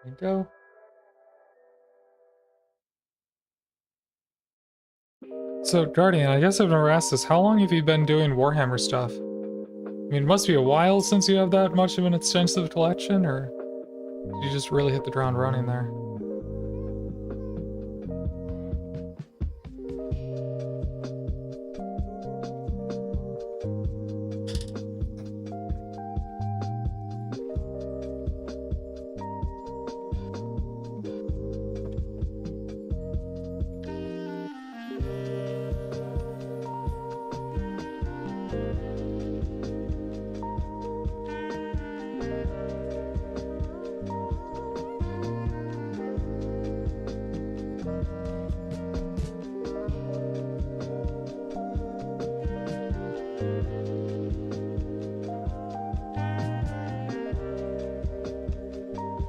Speaker 1: There we go. So, Guardian, I guess I've never asked this. How long have you been doing Warhammer stuff? I mean, it must be a while since you have that much of an extensive collection, or did you just really hit the ground running there?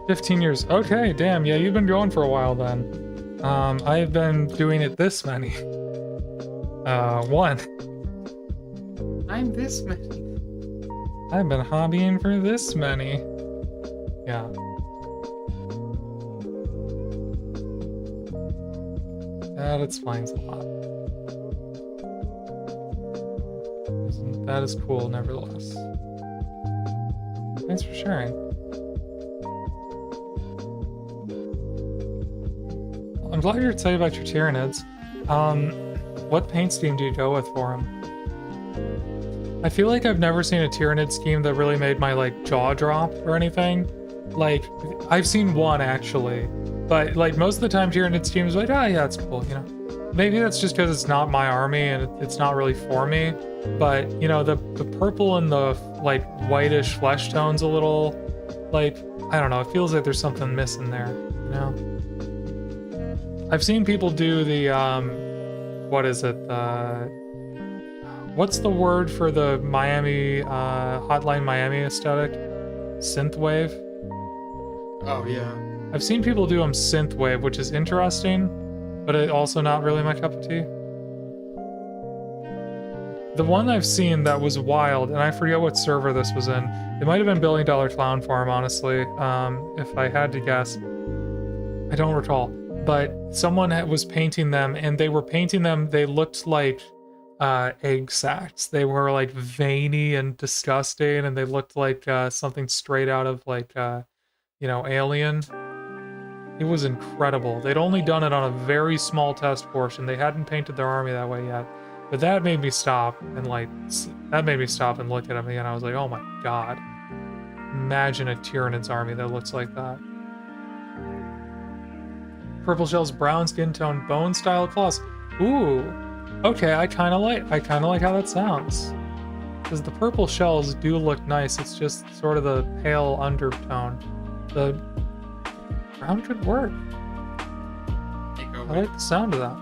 Speaker 1: $15 years. Okay, damn. Yeah, you've been going for a while then. I've been doing it this many. One.
Speaker 2: I'm this many.
Speaker 1: I've been hobbying for this many. Yeah. That explains a lot. That is cool, nevertheless. Thanks for sharing. I'm glad you're excited about your Tyranids. What paint scheme do you go with for them? I feel like I've never seen a Tyranid scheme that really made my, like, jaw drop or anything. Like, I've seen one, actually. But, like, most of the time Tyranid schemes are like, oh, yeah, it's cool, you know? Maybe that's just because it's not my army and it's not really for me. But, you know, the purple and the, like, whitish flesh tone's a little, like, I don't know, it feels like there's something missing there, you know? I've seen people do the, what is it, what's the word for the Miami, Hotline Miami aesthetic? Synthwave?
Speaker 2: Oh, yeah.
Speaker 1: I've seen people do them synthwave, which is interesting, but it also not really my cup of tea. The one I've seen that was wild, and I forget what server this was in. It might have been Billion Dollar Clown Farm, honestly, if I had to guess. I don't recall. But someone was painting them, and they were painting them, they looked like egg sacs. They were like veiny and disgusting, and they looked like something straight out of like, you know, Alien. It was incredible. They'd only done it on a very small test portion. They hadn't painted their army that way yet. But that made me stop and like, that made me stop and look at them again. I was like, oh my god. Imagine a Tyranid's army that looks like that. Purple shells, brown skin tone, bone style claws. Ooh, okay, I kind of like how that sounds. Because the purple shells do look nice. It's just sort of the pale undertone. The brown could work. I like the sound of that.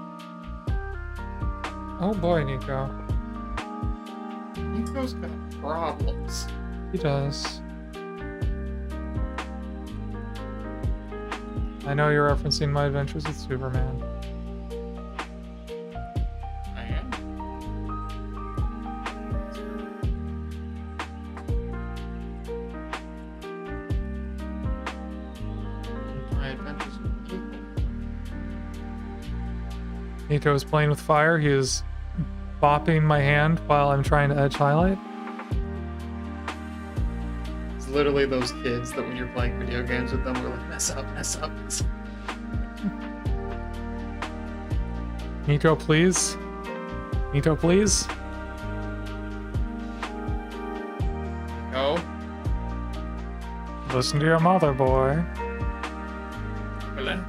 Speaker 1: Oh boy, Nico.
Speaker 2: Nico's got problems.
Speaker 1: He does. I know you're referencing my adventures with Superman.
Speaker 2: I am. My adventures with people.
Speaker 1: Nico is playing with fire. He is bopping my hand while I'm trying to edge highlight.
Speaker 2: It's literally those kids that when you're playing video games with them, we're like, mess up, mess up, mess up.
Speaker 1: Nico, please. Nico, please.
Speaker 2: Go.
Speaker 1: Listen to your mother, boy.
Speaker 2: Belen.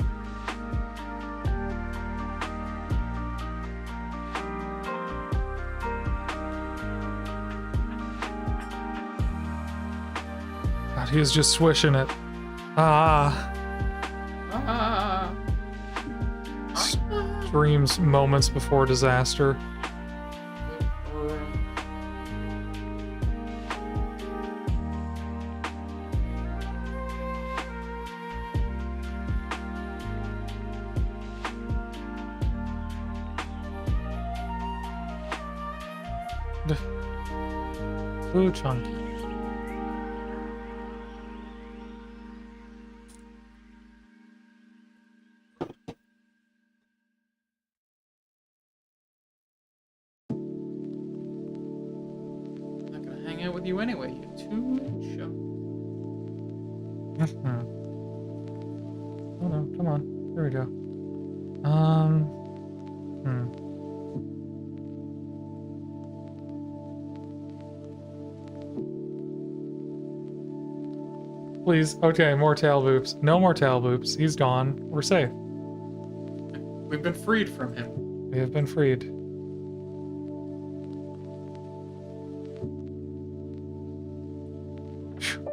Speaker 1: God, he was just swishing it. Ah.
Speaker 2: Ah.
Speaker 1: Dreams moments before disaster. Food chunky.
Speaker 2: I'm not gonna hang out with you anyway, you two show.
Speaker 1: Oh no, come on. Here we go. Please. Okay, more tail boops. No more tail boops. He's gone. We're safe.
Speaker 2: We've been freed from him.
Speaker 1: We have been freed. Phew.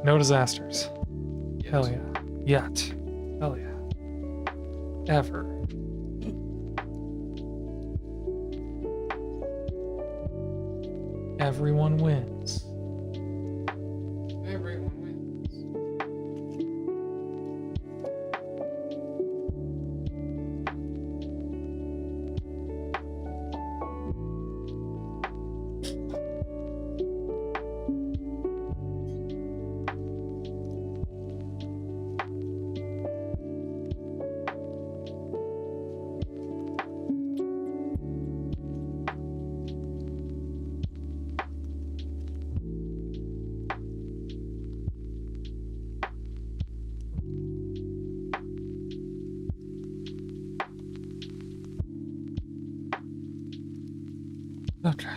Speaker 1: No disasters.
Speaker 2: Yet.
Speaker 1: Hell yeah. Yet. Hell yeah. Ever. Everyone wins.
Speaker 2: Everyone wins.
Speaker 1: Okay.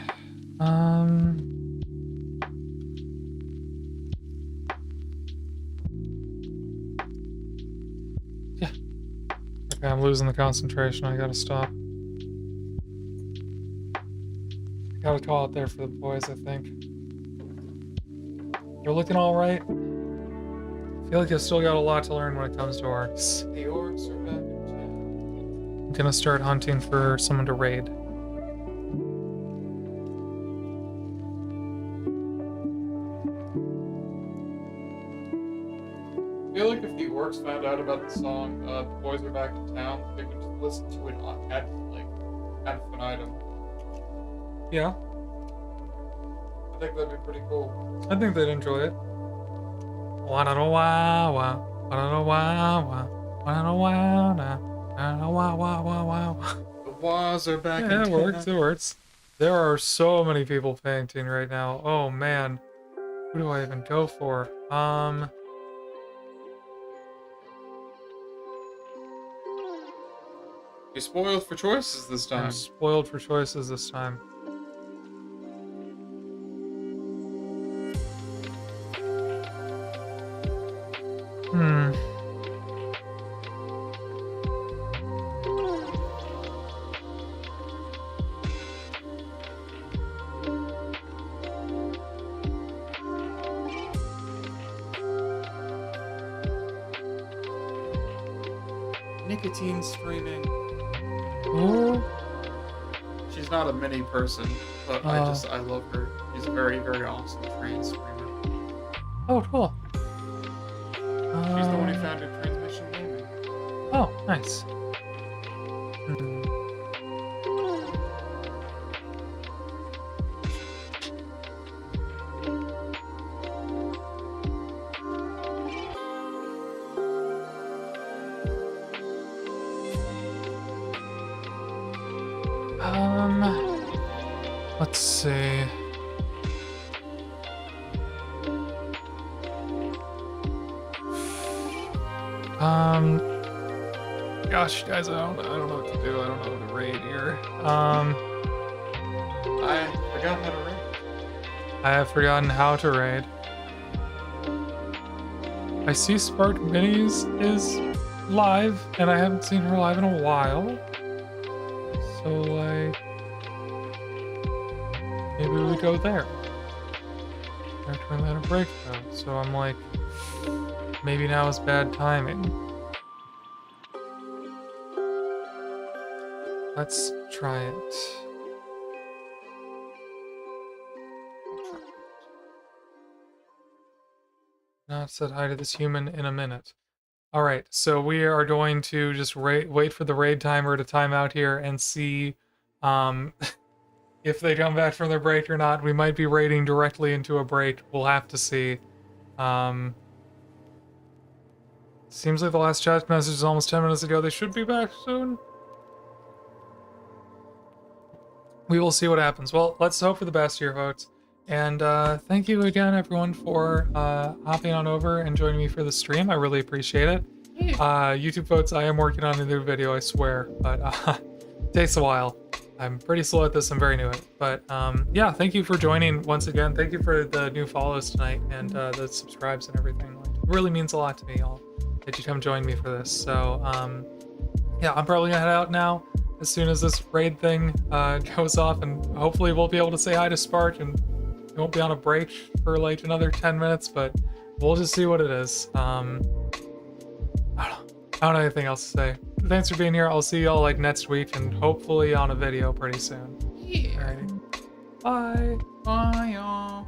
Speaker 1: Yeah. Okay, I'm losing the concentration. I gotta stop. I gotta call it there for the boys, I think. You're looking alright. I feel like I've still got a lot to learn when it comes to orcs.
Speaker 2: The orcs are back in town.
Speaker 1: I'm gonna start hunting for someone to raid.
Speaker 2: I feel like if the orcs found out about the song "The Boys Are Back in Town," they would just listen to it ad infinitum.
Speaker 1: Yeah,
Speaker 2: I think that'd be pretty cool.
Speaker 1: I think they'd enjoy it. Wanna know why, wanna know why, wanna know why, wanna know why.
Speaker 2: The Waz are back in
Speaker 1: Yeah, it
Speaker 2: town.
Speaker 1: works, it works. There are so many people painting right now. Oh man. Who do I even go for?
Speaker 2: You spoiled for choices this time.
Speaker 1: I'm spoiled for choices this time.
Speaker 2: Nicotine screaming.
Speaker 1: Oh,
Speaker 2: She's not a mini person, but I love her. She's a very, very awesome train screamer.
Speaker 1: oh, cool.
Speaker 2: She's the one who founded Transmission Gaming.
Speaker 1: Oh, nice. Let's see. Gosh, guys, I don't know what to do. I don't know what to raid here.
Speaker 2: I forgot how to raid.
Speaker 1: I have forgotten how to raid. I see Spark Minis is live, and I haven't seen her live in a while. So, like, maybe we go there. They're currently on a break though, so I'm like, maybe now is bad timing. Let's try it. Not said hi to this human in a minute. Alright, so we are going to just wait for the raid timer to time out here and see if they come back from their break or not. We might be raiding directly into a break. We'll have to see. Seems like the last chat message is almost 10 minutes ago. They should be back soon. We will see what happens. Well, let's hope for the best here, folks. And thank you again, everyone, for hopping on over and joining me for the stream. I really appreciate it. YouTube folks, I am working on a new video, I swear, but it takes a while. I'm pretty slow at this. I'm very new at it. But yeah, thank you for joining once again. Thank you for the new follows tonight and the subscribes and everything. Like, it really means a lot to me, all that you come join me for this. So yeah, I'm probably gonna head out now as soon as this raid thing goes off, and hopefully we'll be able to say hi to Spark and it won't be on a break for like another 10 minutes, but we'll just see what it is. I don't know anything else to say. Thanks for being here. I'll see y'all like next week and hopefully on a video pretty soon.
Speaker 2: Yeah.
Speaker 1: Alrighty. Bye.
Speaker 2: Bye, y'all.